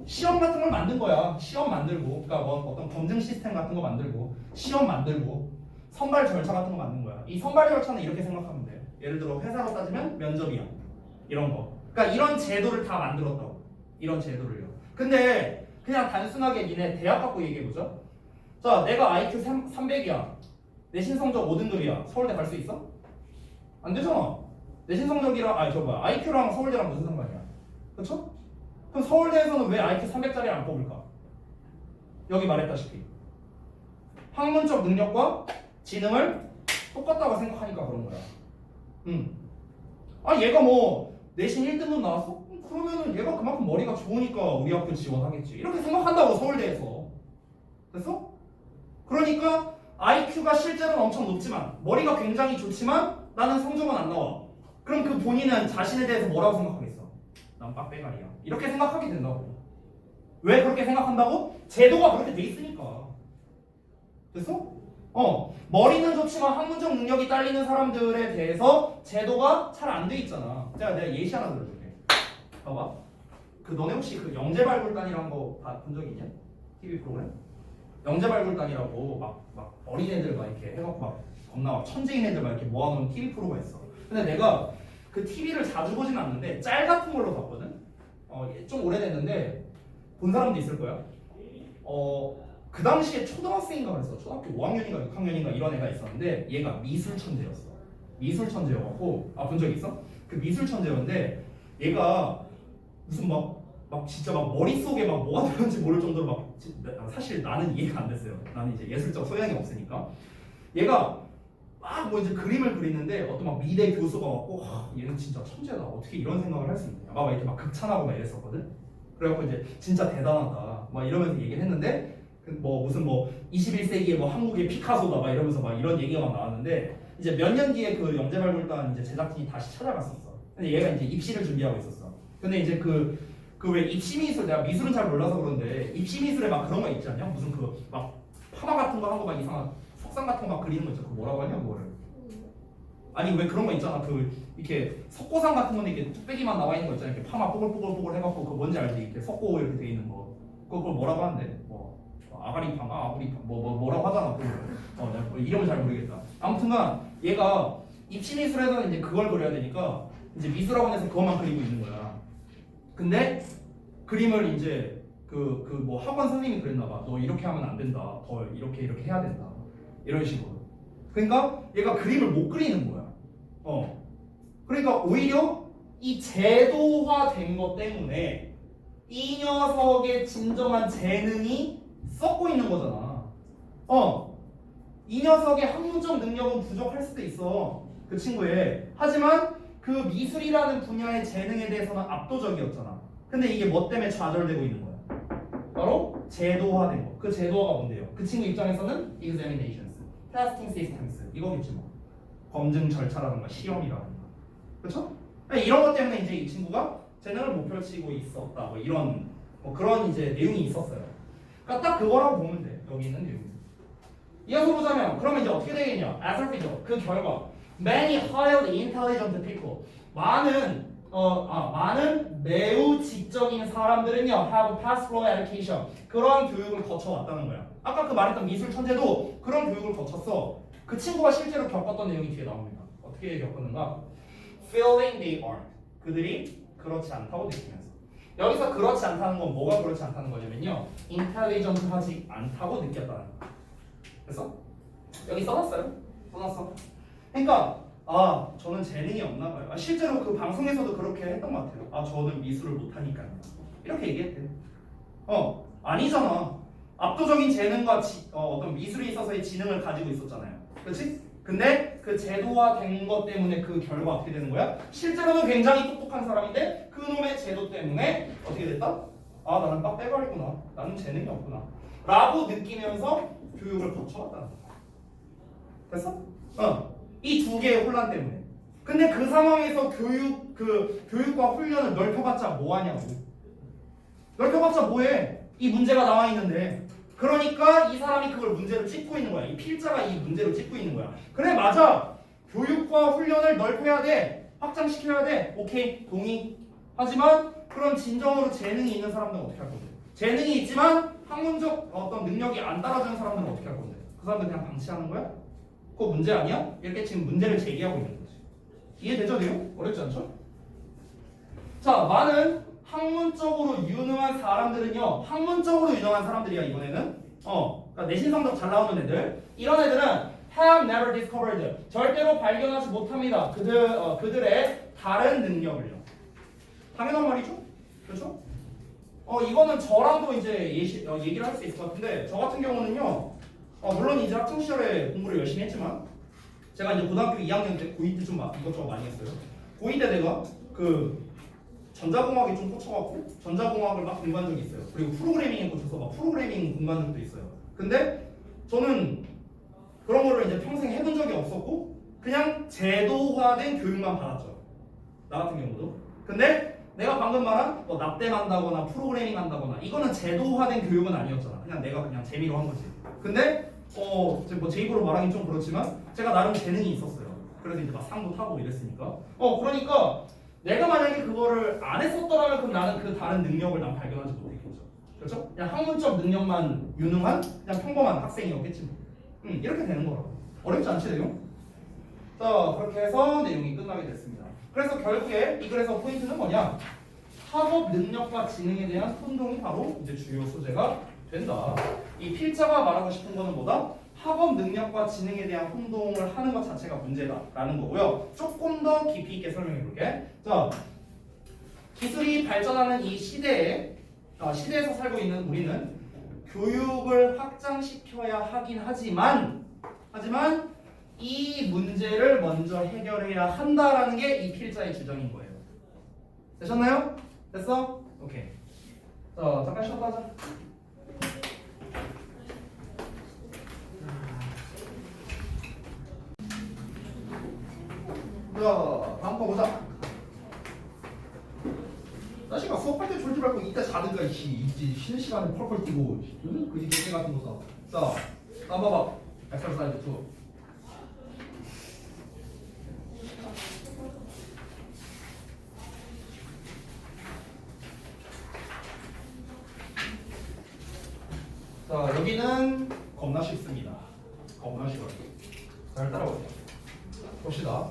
시험 같은 걸 만든 거야. 시험 만들고, 그러니까 뭐 어떤 검증 시스템 같은 거 만들고, 시험 만들고, 선발 절차 같은 거 만든 거야. 이 선발 절차는 이렇게 생각하면 돼. 예를 들어 회사로 따지면 면접이야. 이런 거. 그러니까 이런 제도를 다 만들었다고. 이런 제도를요. 근데 그냥 단순하게 니네 대학 갖고 얘기해보자. 자, 내가 IQ 300이야. 내신 성적 5등급이야. 서울대 갈 수 있어? 안 되잖아. 내신 성적이랑 IQ랑 서울대랑 무슨 상관이야? 그렇죠? 그럼 서울대에서는 왜 IQ 300짜리 안 뽑을까? 여기 말했다시피 학문적 능력과 지능을 똑같다고 생각하니까 그런 거야. 아 얘가 뭐 내신 1등급 나왔어? 그러면은 얘가 그만큼 머리가 좋으니까 우리 학교 지원하겠지. 이렇게 생각한다고 서울대에서. 됐어? 그러니까 IQ가 실제로는 엄청 높지만 머리가 굉장히 좋지만 나는 성적은 안 나와. 그럼 그 본인은 자신에 대해서 뭐라고 생각하겠어? 난 빡대가리야. 이렇게 생각하게 된다고. 왜 그렇게 생각한다고? 제도가 그렇게 돼 있으니까. 됐어? 머리는 좋지만 학문적 능력이 딸리는 사람들에 대해서 제도가 잘 안 돼 있잖아. 내가 예시 하나 들어줄게. 봐봐. 그 너네 혹시 그 영재발굴단이라는 거 본 적 있냐? TV 프로그램? 영재발굴단이라고 막 어린애들 막 이렇게 해갖고 막 겁나 막 천재인 애들 막 이렇게 모아놓은 TV 프로가 있어. 근데 내가 그 TV를 자주 보진 않는데 짤 같은 걸로 봤거든. 좀 오래됐는데 본 사람도 있을 거야. 그 당시에 초등학생인가 그랬어. 초등학교 5학년인가 6학년인가 이런 애가 있었는데 얘가 미술 천재였어. 미술 천재여갖고 본 적 있어? 그 미술 천재였는데 얘가 무슨 막 진짜 막 머릿속에 막 뭐가 들었는지 모를 정도로 막 사실 나는 이해가 안 됐어요. 나는 이제 예술적 소양이 없으니까. 얘가 막 뭐 이제 그림을 그리는데 어떤 막 미대 교수가 왔고 얘는 진짜 천재다. 어떻게 이런 생각을 할 수 있냐. 막 이렇게 막 극찬하고 막 이랬었거든. 그래갖고 이제 진짜 대단하다. 막 이러면서 얘기를 했는데 뭐 무슨 뭐 21세기의 뭐 한국의 피카소다 막 이러면서 막 이런 얘기가 막 나왔는데 이제 몇 년 뒤에 그 영재발굴단 이제 제작진이 다시 찾아갔었어. 근데 얘가 이제 입시를 준비하고 있었어. 근데 이제 그 왜 입시미술 내가 미술은 잘 몰라서 그런데 입시미술에 막 그런 거 있지 않냐? 무슨 그 막 파마 같은 거 한 거 막 이상한 석상 같은 거 막 그리는 거 있잖아. 그 뭐라고 하냐 그거를. 아니 왜 그런 거 있잖아. 그 이렇게 석고상 같은 건데 이렇게 뚝배기만 나와 있는 거 있잖아. 이렇게 파마 뽀글뽀글 해갖고 그거 뭔지 알지? 이렇게 석고 이렇게 돼 있는 거. 그걸 뭐라고 하는데? 아가리팜, 아구리팜, 뭐라고 하잖아. 내가 이름을 잘 모르겠다. 아무튼간 얘가 입시미술에서는 이제 그걸 그려야 되니까 이제 미술학원에서 그것만 그리고 있는 거야. 근데 그림을 이제 그 뭐 학원 선생님이 그랬나봐. 너 이렇게 하면 안 된다. 더 이렇게 해야 된다. 이런 식으로. 그러니까 얘가 그림을 못 그리는 거야. 그러니까 오히려 이 제도화된 것 때문에 이 녀석의 진정한 재능이 썩고 있는 거잖아. 이 녀석의 학문적 능력은 부족할 수도 있어. 그 친구의. 하지만 그 미술이라는 분야의 재능에 대해서는 압도적이었잖아. 근데 이게 뭐 때문에 좌절되고 있는 거야? 바로 제도화된 거. 그 제도화가 뭔데요? 그 친구 입장에서는 examinations, testing systems 이거겠지 뭐. 검증 절차라든가 시험이라든가. 그렇죠? 이런 것 때문에 이제 이 친구가 재능을 못 펼치고 있었다. 뭐 이런 그런 이제 내용이 있었어요. 그러니까 딱 그거라고 보면 돼. 여기 있는 내용. 이어서 보자면 그러면 이제 어떻게 되겠냐? as a result 그 결과 many highly intelligent people 많은 매우 지적인 사람들은요 have passed through education 그러한 교육을 거쳐왔다는 거야. 아까 그 말했던 미술 천재도 그런 교육을 거쳤어. 그 친구가 실제로 겪었던 내용이 뒤에 나옵니다. 어떻게 겪었는가? feeling they aren't 그들이 그렇지 않다고 느끼면서 여기서 그렇지 않다는 건 뭐가 그렇지 않다는 거냐면요 intelligent하지 않다고 느꼈다는 거야. 그래서 여기 써놨어요. 써놨어. 그러니까 저는 재능이 없나 봐요. 실제로 그 방송에서도 그렇게 했던 것 같아요. 저는 미술을 못하니까요. 이렇게 얘기했대. 아니잖아. 압도적인 재능과 어떤 미술에 있어서의 지능을 가지고 있었잖아요. 그렇지? 근데 그 제도화된 것 때문에 그 결과 어떻게 되는 거야? 실제로는 굉장히 똑똑한 사람인데 그 놈의 제도 때문에 어떻게 됐다? 나는 빡대가리구나. 나는 재능이 없구나. 라고 느끼면서 교육을 거쳐왔다는 거야. 됐어? 이 두 개의 혼란 때문에. 근데 그 상황에서 교육과 훈련을 넓혀봤자 뭐하냐고. 넓혀봤자 뭐해? 이 문제가 나와 있는데. 그러니까 이 사람이 그걸 문제로 짚고 있는 거야. 이 필자가 이 문제로 짚고 있는 거야. 그래 맞아. 교육과 훈련을 넓혀야 돼. 확장시켜야 돼. 오케이 동의. 하지만 그럼 진정으로 재능이 있는 사람들은 어떻게 할 건데? 재능이 있지만 학문적 어떤 능력이 안 따라주는 사람들은 어떻게 할 건데? 그 사람들 그냥 방치하는 거야? 그거 문제 아니야? 이렇게 지금 문제를 제기하고 있는 거지. 이해되죠, 내용? 어렵지 않죠? 자, 많은 학문적으로 유능한 사람들은요. 학문적으로 유능한 사람들이야 이번에는. 그러니까 내신 성적 잘 나오는 애들. 이런 애들은 have never discovered. 절대로 발견하지 못합니다. 그들의 다른 능력을요. 당연한 말이죠. 그렇죠? 이거는 저랑도 이제 얘기를 할 수 있을 것 같은데 저 같은 경우는요. 물론 이제 학창 시절에 공부를 열심히 했지만 제가 이제 고등학교 2학년 때 고2 때 좀 이것저것 많이 했어요. 고2 때 내가 그 전자공학에 좀 꽂혀갖고 전자공학을 막 공부한 적이 있어요. 그리고 프로그래밍에 꽂혀서 막 프로그래밍 공부한 적도 있어요. 근데 저는 그런 거를 이제 평생 해본 적이 없었고 그냥 제도화된 교육만 받았죠. 나 같은 경우도. 근데 내가 방금 말한 뭐 납땜한다거나 프로그래밍 한다거나 이거는 제도화된 교육은 아니었잖아. 그냥 내가 그냥 재미로 한 거지. 근데 뭐 제 입으로 말하긴 좀 그렇지만 제가 나름 재능이 있었어요. 그래서 이제 막 상도 타고 이랬으니까. 그러니까 내가 만약에 그거를 안 했었더라면 그럼 나는 그 다른 능력을 난 발견하지 못했겠죠. 그렇죠? 그냥 학문적 능력만 유능한 그냥 평범한 학생이었겠지 뭐. 이렇게 되는 거라고. 어렵지 않지 내용? 자 그렇게 해서 내용이 끝나게 됐습니다. 그래서 결국에 이 글에서 포인트는 뭐냐? 학업 능력과 지능에 대한 혼동이 바로 이제 주요 소재가 된다. 이 필자가 말하고 싶은 거는 뭐다? 학업 능력과 지능에 대한 혼동을 하는 것 자체가 문제다라는 거고요. 조금 더 깊이 있게 설명해 볼게. 자, 기술이 발전하는 이 시대에서 살고 있는 우리는 교육을 확장시켜야 하긴 하지만 이 문제를 먼저 해결해야 한다라는 게 이 필자의 주장인 거예요. 되셨나요? 됐어? 오케이. 자, 잠깐 쉬었다 하자. 자, 다음 거 보자. 자식아 수업할 때 졸지 말고 이따 자든가 이지 쉬는 시간에 펄펄 뛰고 그지 개개 같은 거 사. 자, 다음 봐봐. 엑서사이즈 2. 자, 여기는 겁나 쉽습니다. 겁나 쉬워요. 잘 따라오세요. 봅시다.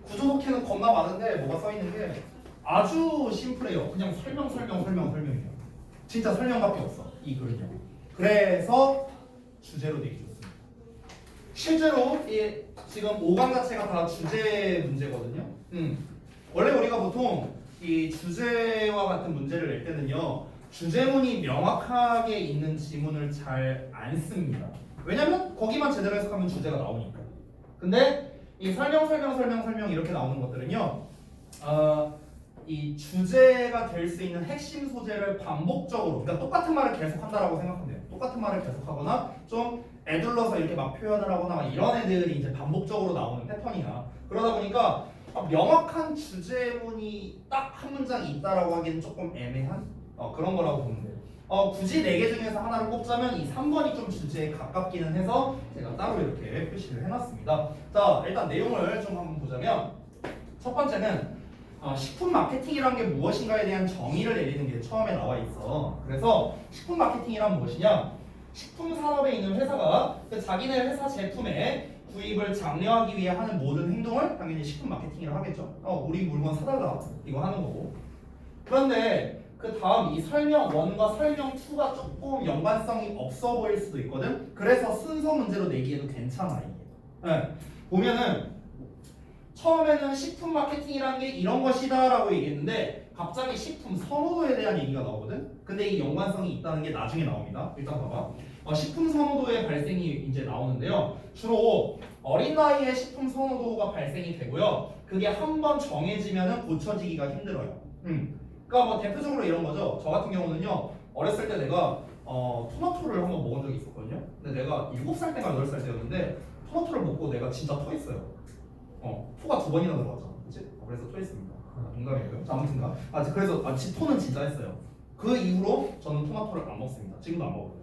구조독해는 겁나 많은데 뭐가 써있는 게 아주 심플해요. 그냥 설명이에요. 진짜 설명밖에 없어. 이 글은요. 그래서 주제로 되기 좋습니다. 실제로 이 지금 5강 자체가 다 주제 문제거든요. 원래 우리가 보통 이 주제와 같은 문제를 낼 때는요. 주제문이 명확하게 있는 지문을 잘 안 씁니다. 왜냐면 거기만 제대로 해석하면 주제가 나오니까. 근데 이 설명 이렇게 나오는 것들은요. 이 주제가 될 수 있는 핵심 소재를 반복적으로, 그러니까 똑같은 말을 계속한다라고 생각하면 돼요. 똑같은 말을 계속하거나 좀 애둘러서 이렇게 막 표현을 하거나 이런 애들이 이제 반복적으로 나오는 패턴이야. 그러다 보니까 명확한 주제문이 딱 한 문장이 있다라고 하기는 조금 애매한 그런 거라고 보면 돼요. 굳이 4개 중에서 하나를 꼽자면 이 3번이 좀 주제에 가깝기는 해서 제가 따로 이렇게 표시를 해놨습니다. 자, 일단 내용을 좀 한번 보자면 첫 번째는 식품 마케팅이라는 게 무엇인가에 대한 정의를 내리는 게 처음에 나와 있어. 그래서 식품 마케팅이란 무엇이냐? 식품 산업에 있는 회사가 자기네 회사 제품의 구입을 장려하기 위해 하는 모든 행동을 당연히 식품 마케팅이라고 하겠죠. 우리 물건 사달라 이거 하는 거고. 그런데 그 다음 이 설명 1과 설명 2가 조금 연관성이 없어 보일 수도 있거든. 그래서 순서 문제로 내기에도 괜찮아 이게. 네. 보면은 처음에는 식품 마케팅이라는 게 이런 것이다라고 얘기했는데 갑자기 식품 선호도에 대한 얘기가 나오거든. 근데 이 연관성이 있다는 게 나중에 나옵니다. 일단 봐봐. 식품 선호도의 발생이 이제 나오는데요. 주로 어린 나이에 식품 선호도가 발생이 되고요. 그게 한번 정해지면은 고쳐지기가 힘들어요. 그러니까 뭐 대표적으로 이런 거죠. 저 같은 경우는요. 어렸을 때 내가 토마토를 한번 먹은 적이 있었거든요. 근데 내가 7살 때가 8살 때였는데 토마토를 먹고 내가 진짜 토했어요. 토가 2번이나 들어갔잖아. 그치? 그래서 토했습니다. 농담이고요. 자, 아무튼가. 그래서 토는 진짜 했어요. 그 이후로 저는 토마토를 안 먹습니다. 지금도 안 먹어요.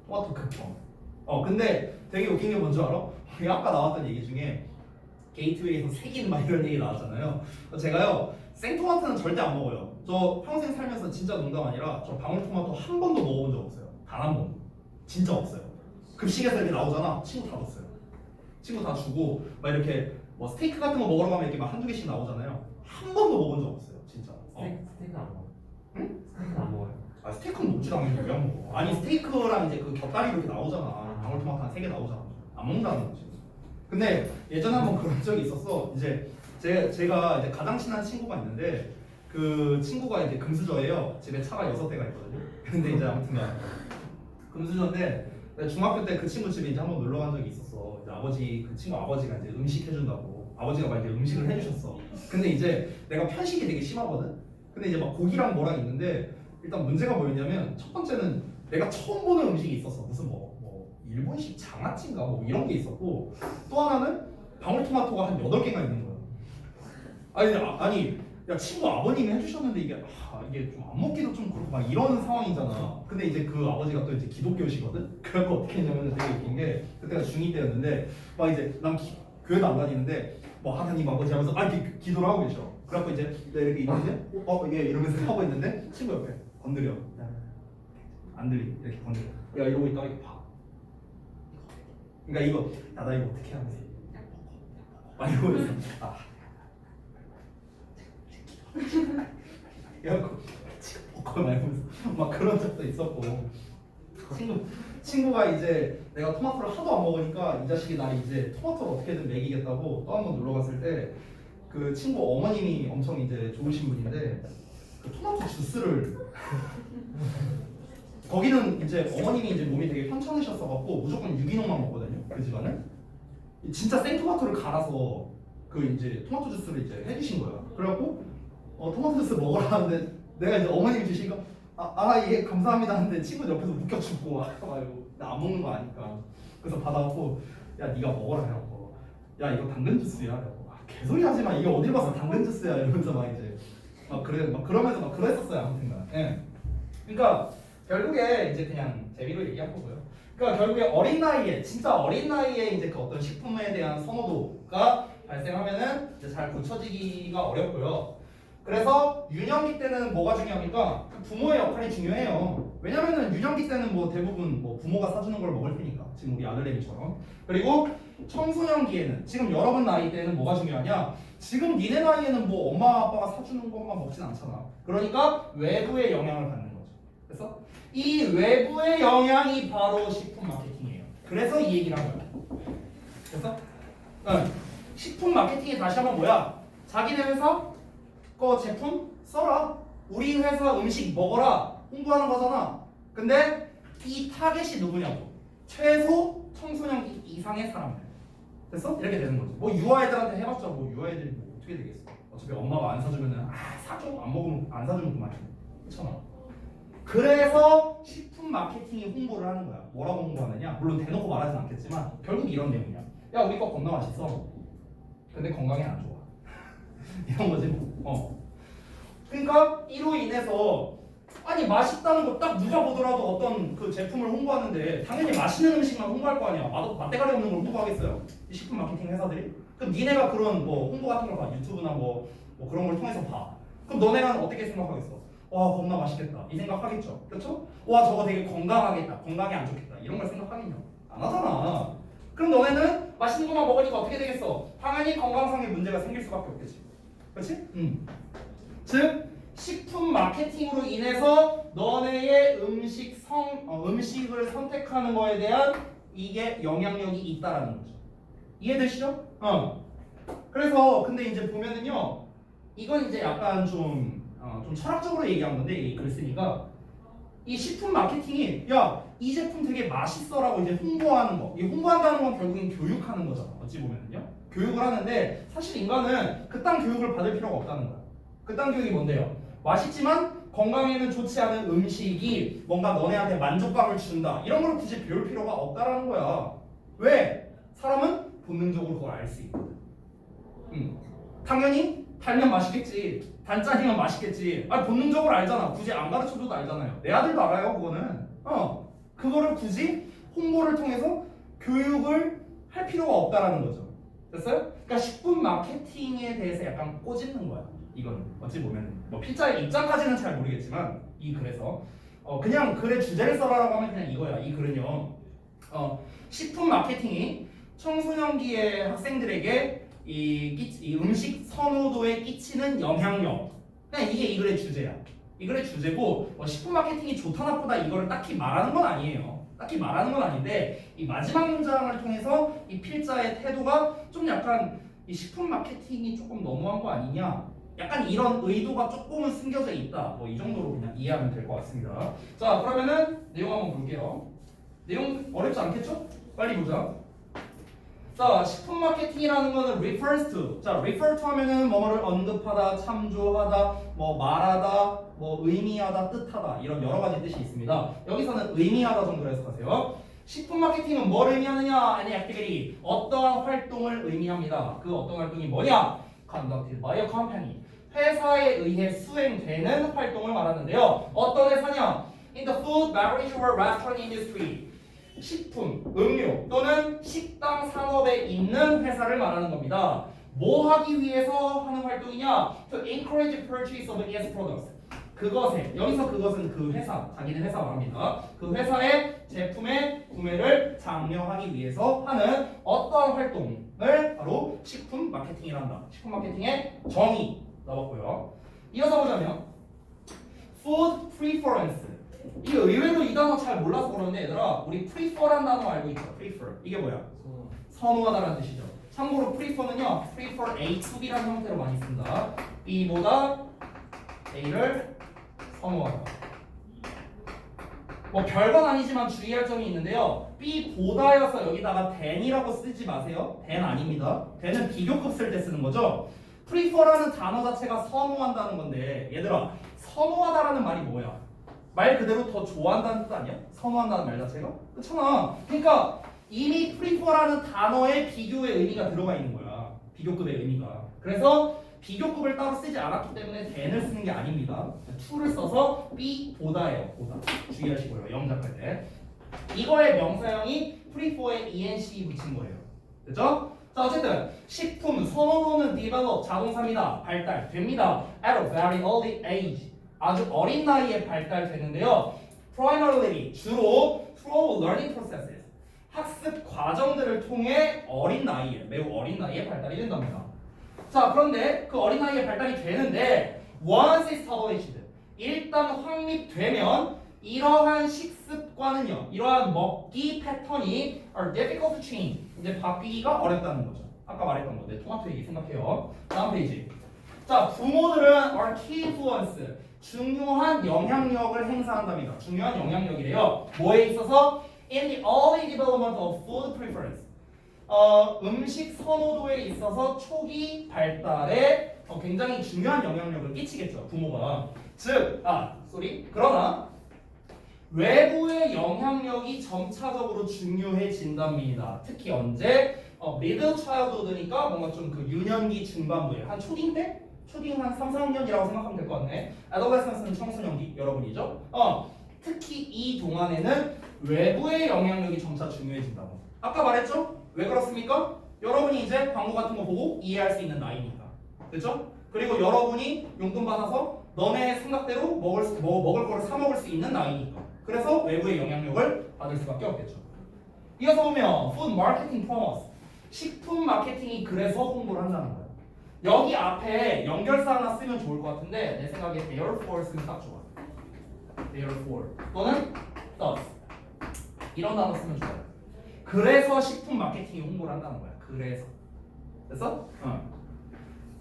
토마토 극혐. 근데 되게 웃긴 게 뭔지 알아? 아까 나왔던 얘기 중에 게이트웨이에서 색인 막 이런 얘기 나왔잖아요. 제가요 생토마토는 절대 안 먹어요. 저 평생 살면서 진짜 농담 아니라 저 방울토마토 한 번도 먹어본 적 없어요. 단 한 번도. 진짜 없어요. 급식에서 이렇게 나오잖아. 친구 다 줬어요. 친구 다 주고 막 이렇게 뭐 스테이크 같은 거 먹으러 가면 이렇게 막 한두 개씩 나오잖아요. 한 번도 먹은 적 없어요. 진짜. 스테이크 안 먹어. 스테이크는 안 먹어요. 아 스테이크는 먹지 당연히 왜 안 먹어? 아니 스테이크랑 이제 그 곁다리 이렇게 나오잖아. 방울토마토 한 3개 나오잖아. 안 먹는다는 거지. 근데 예전에 한번 그런 적이 있었어. 이제 제가 이제 가장 친한 친구가 있는데 그 친구가 이제 금수저예요. 집에 차가 6대가 있거든요. 근데 이제 아무튼간 금수저인데 내가 중학교 때 그 친구 집에 이제 한번 놀러 간 적이 있었어. 이제 그 친구 아버지가 이제 음식 해준다고 아버지가 막 이제 음식을 해주셨어. 근데 이제 내가 편식이 되게 심하거든. 근데 이제 막 고기랑 뭐랑 있는데 일단 문제가 뭐였냐면 첫 번째는 내가 처음 보는 음식이 있었어. 무슨 뭐 일본식 장아찌인가 뭐 이런 게 있었고 또 하나는 방울토마토가 한 8개가 있는 거야. 아니 야 친구 아버님이 해주셨는데 이게 좀 안 먹기도 좀 그렇고 막 이런 상황이잖아. 근데 이제 그 아버지가 또 이제 기독교시거든. 그래갖고 어떻게 했냐면 되게 웃긴 게 그때가 중2 때였는데 막 이제 난 교회도 안 다니는데 뭐 하나님 아버지 하면서 이렇게 기도를 하고 계셔. 그래갖고 이제 내가 이렇게 있는데 이게 이러면서 하고 있는데 친구 옆에 건드려. 안 들리 이렇게 건드려. 야 이러고 있다가 이렇게 봐. 그러니까 이거 나 이거 어떻게 하면서 이러고 있어. 그래갖고 먹고 말면서 막 그런 적도 있었고 친구가 이제 내가 토마토를 하도 안 먹으니까 이 자식이 나를 이제 토마토를 어떻게든 먹이겠다고 또 한 번 놀러 갔을 때 그 친구 어머님이 엄청 이제 좋으신 분인데 그 토마토 주스를 거기는 이제 어머님이 이제 몸이 되게 편찮으셨어갖고 무조건 유기농만 먹거든요. 그 집안은 진짜 생토마토를 갈아서 그 이제 토마토 주스를 이제 해주신 거야. 그래갖고 토마토 주스 먹으라 하는데 내가 이제 어머님이 주시니까 예 감사합니다 하는데 친구 옆에서 묶여 죽고 와가지고 나 안 먹는 거 아니까 그래서 받아갖고 야 네가 먹어라 해갖고 야 이거 당근 주스야 해갖고 개소리 하지마 이게 어딜 봐서 당근 주스야 이러면서 막 이제 막 그러면서 막 그랬었어요 아무튼간. 예. 그러니까 결국에 이제 그냥 재미로 얘기한 거고요. 그러니까 결국에 어린 나이에 진짜 어린 나이에 이제 그 어떤 식품에 대한 선호도가 발생하면은 이제 잘 고쳐지기가 어렵고요. 그래서 유년기 때는 뭐가 중요합니까? 부모의 역할이 중요해요. 왜냐면은 유년기 때는 뭐 대부분 뭐 부모가 사주는 걸 먹을 테니까 지금 우리 아들내미처럼. 그리고 청소년기에는 지금 여러분 나이 때는 뭐가 중요하냐? 지금 니네 나이에는 뭐 엄마 아빠가 사주는 것만 먹진 않잖아. 그러니까 외부의 영향을 받는 거죠. 그래서 이 외부의 영향이 바로 식품 마케팅이에요. 그래서 이 얘기를 한 거야. 그래서 식품 마케팅이 다시 한번 뭐야? 자기네 회사 거 제품 써라. 우리 회사 음식 먹어라. 홍보하는 거잖아. 근데 이 타겟이 누구냐고. 최소 청소년기 이상의 사람들. 됐어? 이렇게 되는 거지. 뭐 유아애들한테 해봤자 뭐 유아애들이 뭐 어떻게 되겠어. 어차피 엄마가 안 사주면은 사줘. 안 먹으면 안 사주면 그만이야. 그렇잖아. 그래서 식품 마케팅이 홍보를 하는 거야. 뭐라고 홍보하느냐? 물론 대놓고 말하진 않겠지만 결국 이런 내용이야. 야 우리 거 겁나 맛있어. 근데 건강에 안 좋아. 이런 거지 뭐. 그러니까 이로 인해서 아니 맛있다는 거 딱 누가 보더라도 어떤 그 제품을 홍보하는데 당연히 맛있는 음식만 홍보할 거 아니야. 맛대가리 없는 걸 홍보하겠어요? 이 식품 마케팅 회사들이? 그럼 니네가 그런 뭐 홍보 같은 걸 봐. 유튜브나 뭐 그런 걸 통해서 봐. 그럼 너네가 어떻게 생각하겠어? 와 겁나 맛있겠다 이 생각하겠죠. 그렇죠? 와 저거 되게 건강하겠다. 건강에 안 좋겠다. 이런 걸 생각하겠냐? 안 하잖아. 그럼 너네는 맛있는 것만 먹으니까 어떻게 되겠어? 당연히 건강상의 문제가 생길 수밖에 없겠지. 그렇지? 즉 식품 마케팅으로 인해서 너네의 음식을 선택하는 거에 대한 이게 영향력이 있다라는 거죠. 이해되시죠? 그래서 근데 이제 보면은요, 이건 이제 약간 좀 철학적으로 얘기한 건데 이 글쓴이가 이 식품 마케팅이 이 제품 되게 맛있어라고 이제 홍보하는 거. 이 홍보한다는 건 결국엔 교육하는 거잖아. 어찌 보면은요, 교육을 하는데 사실 인간은 그딴 교육을 받을 필요가 없다는 거야. 그딴 교육이 뭔데요? 맛있지만 건강에는 좋지 않은 음식이 뭔가 너네한테 만족감을 준다. 이런 걸 굳이 배울 필요가 없다라는 거야. 왜? 사람은 본능적으로 그걸 알 수 있거든. 당연히 달면 맛있겠지. 단짠이면 맛있겠지. 본능적으로 알잖아. 굳이 안 가르쳐줘도 알잖아요. 내 아들도 알아요, 그거는. 그거를 굳이 홍보를 통해서 교육을 할 필요가 없다라는 거죠. 됐어요? 그러니까 식품 마케팅에 대해서 약간 꼬집는 거야. 이건 어찌 보면 뭐 필자의 입장까지는 잘 모르겠지만 이 글에서 그냥 글의 주제를 써라라고 하면 그냥 이거야. 이 글은요. 식품 마케팅이 청소년기의 학생들에게 이 음식 선호도에 끼치는 영향력. 그냥 이게 이 글의 주제야. 이 글의 주제고 식품 마케팅이 좋다 나쁘다 이거를 딱히 말하는 건 아니에요. 딱히 말하는 건 아닌데 이 마지막 문장을 통해서 이 필자의 태도가 좀 약간 이 식품 마케팅이 조금 너무한 거 아니냐? 약간 이런 의도가 조금은 숨겨져 있다. 뭐 이 정도로 그냥 이해하면 될 것 같습니다. 자, 그러면은 내용 한번 볼게요. 내용 어렵지 않겠죠? 빨리 보자. 자, 식품 마케팅이라는 거는 refers to. 자, refer to 하면은 뭐뭐를 언급하다, 참조하다, 뭐 말하다, 뭐 의미하다, 뜻하다 이런 여러 가지 뜻이 있습니다. 여기서는 의미하다 정도로 해석하세요. 식품 마케팅은 뭘 의미하느냐? any activity. 어떠한 활동을 의미합니다. 그 어떤 활동이 뭐냐? conducted by a company. 회사에 의해 수행되는 활동을 말하는데요. 어떤 회사냐? In the food, beverage or restaurant industry. 식품, 음료 또는 식당 산업에 있는 회사를 말하는 겁니다. 뭐 하기 위해서 하는 활동이냐? To encourage purchase of its products. 그것에, 여기서 그것은 그 회사, 자기네 회사 말합니다. 그 회사의 제품의 구매를 장려하기 위해서 하는 어떠한 활동을 바로 식품 마케팅이란다. 식품 마케팅의 정의 나왔고요. 이어서 보자면 food preference. 이 의외로 이 단어 잘 몰라서 그러는데 얘들아 우리 prefer란 단어 알고 있죠? prefer 이게 뭐야? 선호하다라는 뜻이죠. 참고로 prefer는요 prefer A to B라는 형태로 많이 씁니다. B보다 A를 선호하다. 뭐 별건 아니지만 주의할 점이 있는데요. B보다여서 여기다가 than이라고 쓰지 마세요. than 아닙니다. than은 비교급 쓸 때 쓰는 거죠. prefer라는 단어 자체가 선호한다는 건데 얘들아 선호하다라는 말이 뭐야? 말 그대로 더 좋아한다는 뜻 아니야? 선호한다는 말 자체가? 그렇잖아. 그러니까 이미 prefer라는 단어에 비교의 의미가 들어가 있는 거야. 비교급의 의미가. 그래서 비교급을 따로 쓰지 않았기 때문에 than을 쓰는 게 아닙니다. to를 써서 B보다예요. 보다. 주의하시고요. 영작할 때. 이거의 명사형이 prefer에 ENC 붙인 거예요. 됐죠? 자, 어쨌든 식품 선호도는 develop 자동사입니다. 발달됩니다. At a very early age. 아주 어린 나이에 발달되는데요. Primarily 주로 through learning processes. 학습 과정들을 통해 어린 나이에 매우 어린 나이에 발달이 된답니다. 자, 그런데 그 어린 나이에 발달이 되는데 once established 일단 확립되면 이러한 식습관은요, 이러한 먹기 패턴이 are difficult to change. 이제 바뀌기가 어렵다는 거죠. 아까 말했던 건데 토마토 얘기 생각해요. 다음 페이지. 자, 부모들은 are key influence. 중요한 영향력을 행사한답니다. 중요한 영향력이래요. 뭐에 있어서? In the early development of food preference. 음식 선호도에 있어서 초기 발달에 굉장히 중요한 영향력을 끼치겠죠. 부모가. 그러나 외부의 영향력이 점차적으로 중요해진답니다. 특히 언제? middle childhood니까 뭔가 좀 그 유년기 중반부에 한 초딩 때? 초딩 한 3, 4학년이라고 생각하면 될 것 같네. adolescence는 청소년기 여러분이죠. 특히 이 동안에는 외부의 영향력이 점차 중요해진다고. 아까 말했죠? 왜 그렇습니까? 여러분이 이제 광고 같은 거 보고 이해할 수 있는 나이니까. 그렇죠? 그리고 여러분이 용돈 받아서 너네 생각대로 먹을 거를 사 먹을 수 있는 나이니까. 그래서 외부의 영향력을 받을 수밖에 없겠죠. 이어서 보면 food marketing promotes. 식품 마케팅이 그래서 홍보를 한다는 거예요. 여기 앞에 연결사 하나 쓰면 좋을 것 같은데 내 생각에 therefore 쓰면 딱 좋아. therefore 또는 thus 이런 단어 쓰면 좋아요. 그래서 식품 마케팅이 홍보를 한다는 거야. 그래서. 됐어?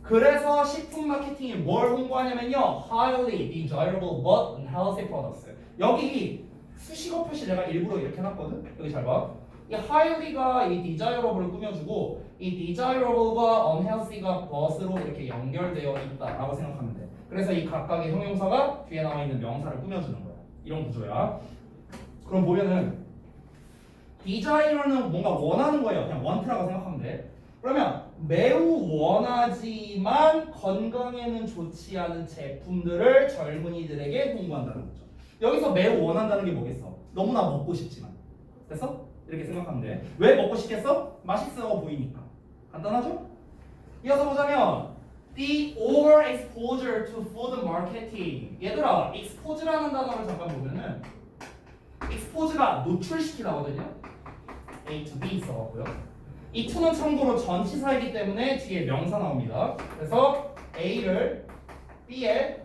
그래서 식품 마케팅이 뭘 홍보하냐면요. highly desirable but unhealthy products. 여기 수식어 표시 내가 일부러 이렇게 해놨거든. 여기 잘 봐. 이 highly가 이 desirable을 꾸며주고 이 desirable과 unhealthy가 but으로 이렇게 연결되어 있다라고 생각하면 돼. 그래서 이 각각의 형용사가 뒤에 나와 있는 명사를 꾸며주는 거야. 이런 구조야. 그럼 보면은 desire는 뭔가 원하는 거예요. 그냥 want라고 생각하면 돼. 그러면 매우 원하지만 건강에는 좋지 않은 제품들을 젊은이들에게 홍보한다는 거죠. 여기서 매우 원한다는 게 뭐겠어? 너무나 먹고 싶지만. 됐어? 이렇게 생각하면 돼. 왜 먹고 싶겠어? 맛있어 보이니까. 간단하죠? 이어서 보자면 the overexposure to food marketing. 얘들아, expose라는 단어를 잠깐 보면은 expose가 노출시키다거든요. A to B 있어갖고요. 이 to는 참고로 전치사이기 때문에 뒤에 명사 나옵니다. 그래서 A를 B에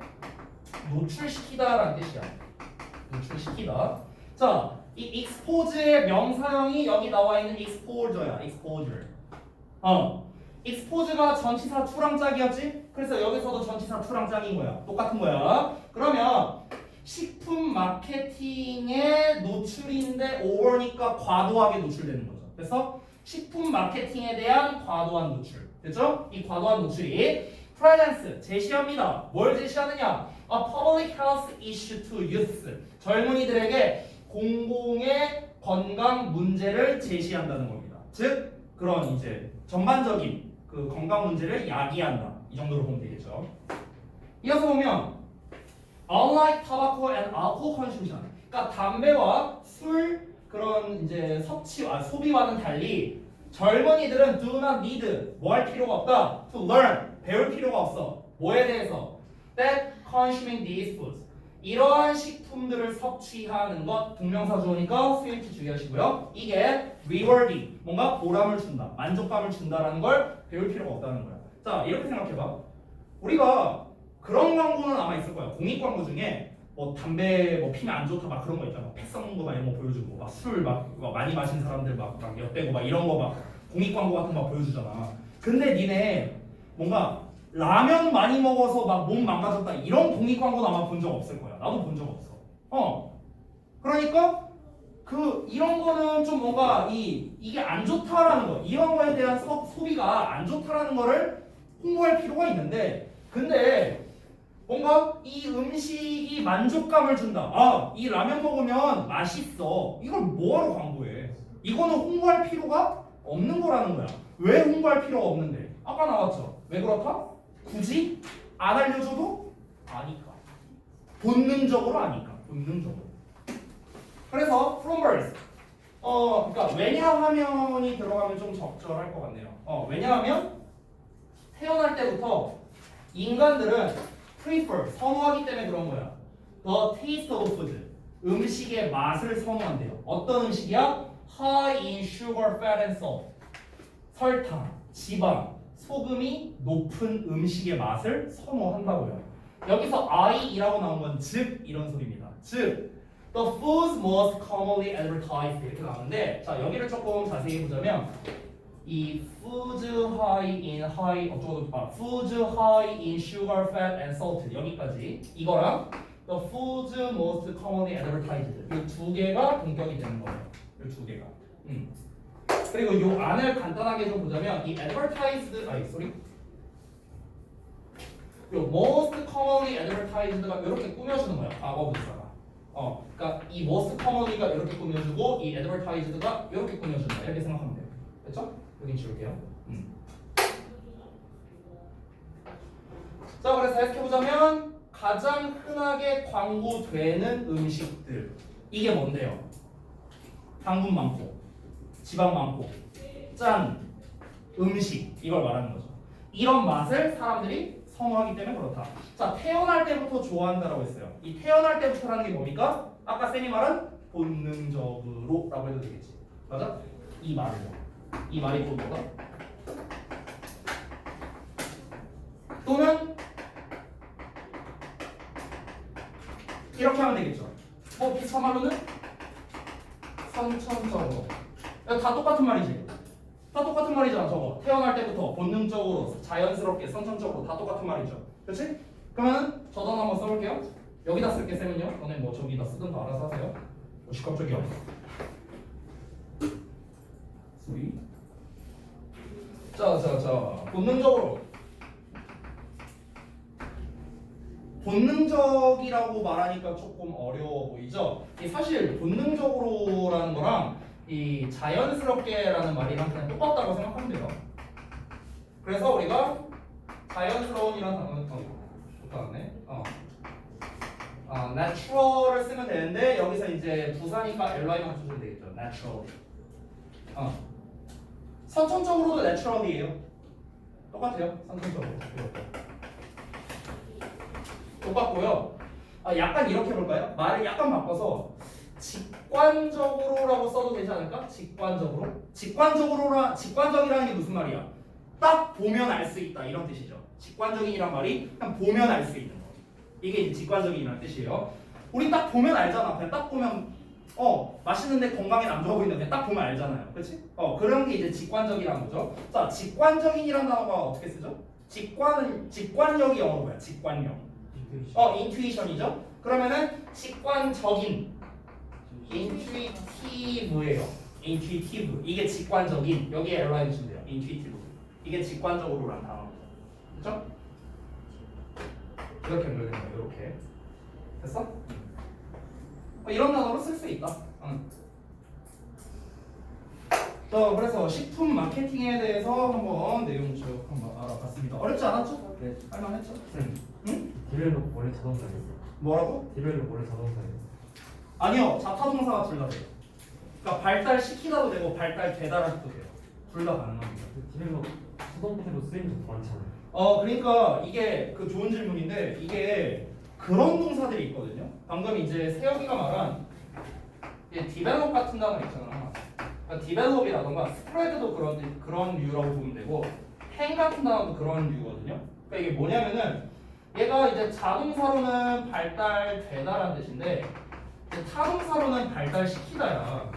노출시키다라는 뜻이야. 노출시키다. 자, 이 expose의 명사형이 여기 나와 있는 exposure야. exposure. expose가 전치사 to랑 짝이었지? 그래서 여기서도 전치사 to랑 짝인 거야. 똑같은 거야. 그러면 식품 마케팅의 노출인데 over니까 과도하게 노출되는 거죠. 그래서 식품 마케팅에 대한 과도한 노출. 됐죠? 이 과도한 노출이 presents 제시합니다. 뭘 제시하느냐? A public health issue to youth. 젊은이들에게 공공의 건강 문제를 제시한다는 겁니다. 즉 그런 이제 전반적인 그 건강 문제를 야기한다. 이 정도로 보면 되겠죠. 이어서 보면 unlike tobacco and alcohol consumption. 그러니까 담배와 술 그런 이제 소비와는 달리 젊은이들은 do not need 뭐 할 필요가 없다. to learn 배울 필요가 없어. 뭐에 대해서? that consuming these foods 이러한 식품들을 섭취하는 것 동명사 주어니까 수일치 주의하시고요. 이게 rewarding 뭔가 보람을 준다, 만족감을 준다라는 걸 배울 필요가 없다는 거야. 자 이렇게 생각해봐. 우리가 그런 광고는 아마 있을 거야. 공익 광고 중에 뭐 담배 뭐 피면 안 좋다 막 그런 거 있잖아. 팩 섞는 거 막 이런 거 보여주고 막 술 막 많이 마신 사람들 막 엿대고 막 이런 거 막 공익 광고 같은 거 막 보여주잖아. 근데 니네 뭔가 라면 많이 먹어서 막 몸 망가졌다 이런 공익 광고는 아마 본 적 없을 거야. 나도 본 적 없어. 그러니까 그 이런 거는 좀 뭔가 이게 안 좋다라는 거, 이런 거에 대한 소비가 안 좋다라는 거를 홍보할 필요가 있는데, 근데 뭔가 이 음식이 만족감을 준다. 아, 이 라면 먹으면 맛있어. 이걸 뭐하러 광고해? 이거는 홍보할 필요가 없는 거라는 거야. 왜 홍보할 필요가 없는데? 아까 나왔죠. 왜 그렇다? 굳이 안 알려줘도 아니까. 본능적으로 아니까. 본능적으로. 그래서 plumbers. 그러니까 왜냐하면이 들어가면 좀 적절할 것 같네요. 왜냐하면 태어날 때부터 인간들은 prefer 선호하기 때문에 그런 거야. The taste of food. 음식의 맛을 선호한대요. 어떤 음식이야? High in sugar, fat and salt. 설탕, 지방, 소금이 높은 음식의 맛을 선호한다고요. 여기서 I이라고 나온 건 즉 이런 소리입니다. 즉 the foods most commonly advertised 이렇게 나오는데, 자 여기를 조금 자세히 보자면 이 foods high in sugar, fat and salt 여기까지 이거랑 the foods most commonly advertised 이 두 개가 동격이 되는 거예요. 이 두 개가. 그리고 이 안을 간단하게 좀 보자면 이 advertised 이 most commonly advertised가 이렇게 꾸며주는 거야. 과거 분사가. 그러니까 이 most commonly가 이렇게 꾸며주고 이 advertised가 이렇게 꾸며주는 거야. 이렇게 생각하면 돼요. 됐죠? 여긴 지울게요. 자, 그래서 해석해보자면 가장 흔하게 광고되는 음식들 이게 뭔데요? 당분 많고 지방 많고 짠 음식 이걸 말하는 거죠. 이런 맛을 사람들이 선호하기 때문에 그렇다. 자, 태어날 때부터 좋아한다라고 했어요. 이 태어날 때부터라는 게 뭡니까? 아까 쌤이 말한 본능적으로라고 해도 되겠지. 맞아? 이 말이죠. 이 말이 또 뭐다? 또는 이렇게 하면 되겠죠. 뭐 비슷한 말로는 선천적으로. 다 똑같은 말이지. 다 똑같은 말이잖아. 저거 태어날 때부터 본능적으로 자연스럽게 선천적으로 다 똑같은 말이죠. 그렇지? 그러면 저 단어 한번 써볼게요. 여기다 쓸게 쌤은요. 너네 뭐 저기다 쓰든 다 알아서 하세요. 오씨 깜짝이야. 소리. 자 본능적이라고 말하니까 조금 어려워 보이죠? 사실 본능적으로라는 거랑 이 자연스럽게라는 말이랑 그냥 똑같다고 생각하면 돼요. 그래서 우리가 자연스러운이라는 단어는 똑같네. natural을 쓰면 되는데 여기서 이제 부사니까 ly만 붙여주면 되겠죠. natural. 선천적으로도 natural이에요. 똑같아요. 선천적으로. 똑같고요. 약간 이렇게 볼까요? 말을 약간 바꿔서 직관적으로라고 써도 되지 않을까? 직관적으로. 직관적이라는 게 무슨 말이야? 딱 보면 알 수 있다 이런 뜻이죠. 직관적인이란 말이 그냥 보면 알 수 있는 거. 이게 이제 직관적인이라는 뜻이에요. 우리 딱 보면 알잖아. 그냥 딱 보면 맛있는데 건강에 안 좋아 보인다. 그냥 딱 보면 알잖아요. 그렇지? 그런 게 이제 직관적이라는 거죠. 자, 직관적인이라는 단어가 어떻게 쓰죠? 직관력이 영어로 뭐야? 직관력. 인투이션이죠. 그러면은 직관적인 인투이티브예요. 인투이티브. 이게 직관적인. 여기에 에러 해주시면 돼요. 인투이티브. 이게 직관적으로라는 단어입니다. 그렇죠? 이렇게 연결되는 거예요. 이렇게. 됐어? 이런 단어로 쓸 수 있다. 자, 그래서 식품 마케팅에 대해서 한번 내용 쭉 한번 알아봤습니다. 어렵지 않았죠? 네. 할만했죠? 디벨롭 원래 자동사예요. 뭐라고? 디벨롭 원래 자동사예요. 아니요, 자타동사가 둘 다 돼요. 그러니까 발달시키다도 되고 발달되다라도 돼요. 둘 다 가능합니다. 디벨롭 수동태로 쓰이는 게 더 많잖아요. 그러니까 이게 그 좋은 질문인데 이게 그런 동사들이 있거든요. 방금 이제 세영이가 말한 디벨롭 같은 단어 있잖아. 그러니까 디벨롭이라던가 스프레드도 그런 류라고 보면 되고 행 같은 단어도 그런 류거든요. 그러니까 이게 뭐냐면은 얘가 이제 자동사로는 발달되다라는 뜻인데 이제 타동사로는 발달시키다야.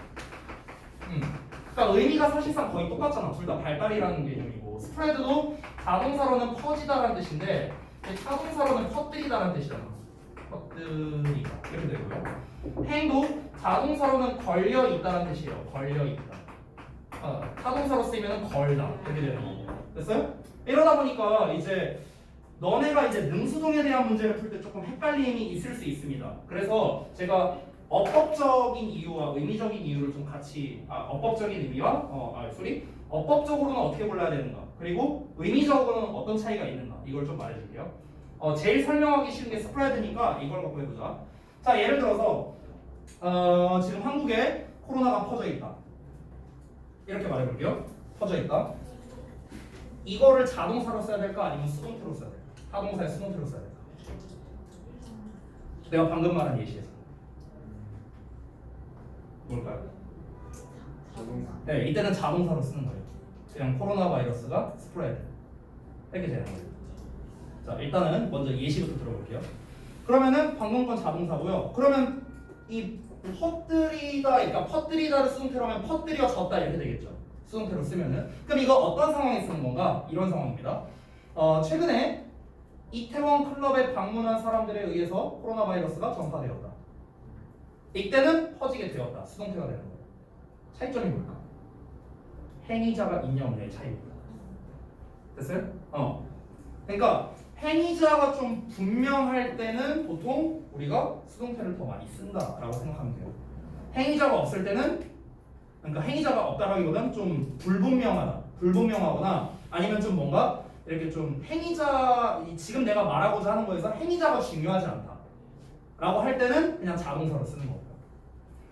그러니까 의미가 사실상 거의 똑같잖아. 둘 다 발달이라는 개념이고 스프레드도 자동사로는 퍼지다라는 뜻인데 타동사로는 퍼뜨리다라는 뜻이잖아. 퍼뜨리다 이렇게 되고요. 행도 자동사로는 걸려 있다라는 뜻이에요. 걸려 있다. 타동사로 쓰이면 걸다 이렇게 되는 거예요. 됐어요? 이러다 보니까 이제 너네가 이제 능수동에 대한 문제를 풀 때 조금 헷갈림이 있을 수 있습니다. 그래서 제가 어법적인 이유와 의미적인 이유를 좀 같이 어법적인 의미와 어법적으로는 어떻게 골라야 되는가 그리고 의미적으로는 어떤 차이가 있는가 이걸 좀 말해줄게요. 제일 설명하기 쉬운 게 스프레드니까 이걸 갖고 해보자. 자, 예를 들어서 지금 한국에 코로나가 퍼져 있다. 이렇게 말해볼게요. 퍼져 있다. 이거를 자동사로 써야 될까 아니면 수동태로 써야 될까? 타동사에 수동태로 써야 될까? 내가 방금 말한 예시에서 뭘까요? 자동사. 네, 이때는 자동사로 쓰는 거예요. 그냥 코로나 바이러스가 스프레드 이렇게 되는 거예요. 자, 일단은 먼저 예시부터 들어볼게요. 그러면은 방금 건 자동사고요. 그러면 이 퍼뜨리다, 그러니까 퍼뜨리다를 수동태로 하면 퍼뜨려졌다 이렇게 되겠죠. 수동태로 쓰면은. 그럼 이거 어떤 상황에 쓰는 건가? 이런 상황입니다. 최근에 이태원 클럽에 방문한 사람들에 의해서 코로나 바이러스가 전파되었다. 이때는 퍼지게 되었다. 수동태가 되는 거예요. 차이점이 뭘까? 행위자가 있냐 없냐의 차이입니다. 됐어요? 그러니까 행위자가 좀 분명할 때는 보통 우리가 수동태를 더 많이 쓴다라고 생각하면 돼요. 행위자가 없을 때는 그러니까 행위자가 없다라기보다는 좀 불분명하거나 아니면 좀 뭔가 이렇게 좀 행위자 지금 내가 말하고자 하는 거에서 행위자가 중요하지 않다라고 할 때는 그냥 자동사로 쓰는 겁니다.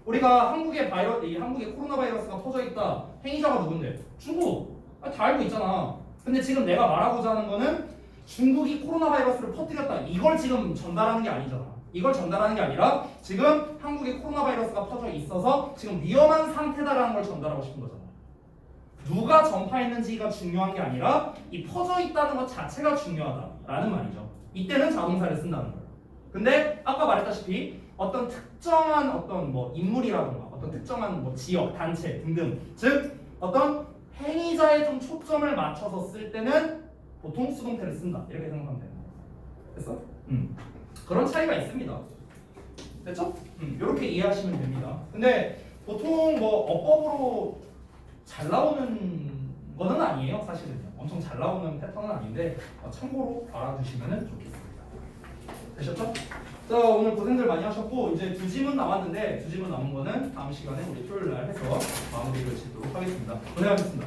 우리가 한국에 코로나 바이러스가 퍼져 있다. 행위자가 누군데? 중국. 다 알고 있잖아. 근데 지금 내가 말하고자 하는 거는 중국이 코로나 바이러스를 퍼뜨렸다. 이걸 지금 전달하는 게 아니잖아. 이걸 전달하는 게 아니라 지금 한국에 코로나 바이러스가 퍼져 있어서 지금 위험한 상태다라는 걸 전달하고 싶은 거잖아. 누가 전파했는지가 중요한 게 아니라 이 퍼져 있다는 것 자체가 중요하다라는 말이죠. 이때는 자동사를 쓴다는 거예요. 근데 아까 말했다시피 어떤 특정한 어떤 뭐 인물이라든가 어떤 특정한 뭐 지역, 단체 등등 즉 어떤 행위자에 좀 초점을 맞춰서 쓸 때는 보통 수동태를 쓴다 이렇게 생각하면 되는 거예요. 됐어? 그런 차이가 있습니다. 됐죠? 이렇게 이해하시면 됩니다. 근데 보통 뭐 어법으로 잘 나오는 거는 아니에요. 사실은요. 엄청 잘 나오는 패턴은 아닌데 참고로 알아두시면 좋겠습니다. 되셨죠? 자, 오늘 고생들 많이 하셨고 이제 2지문 남았는데 2지문 남은 거는 다음 시간에 우리 토요일 날 해서 마무리를 짓도록 하겠습니다. 고생하셨습니다.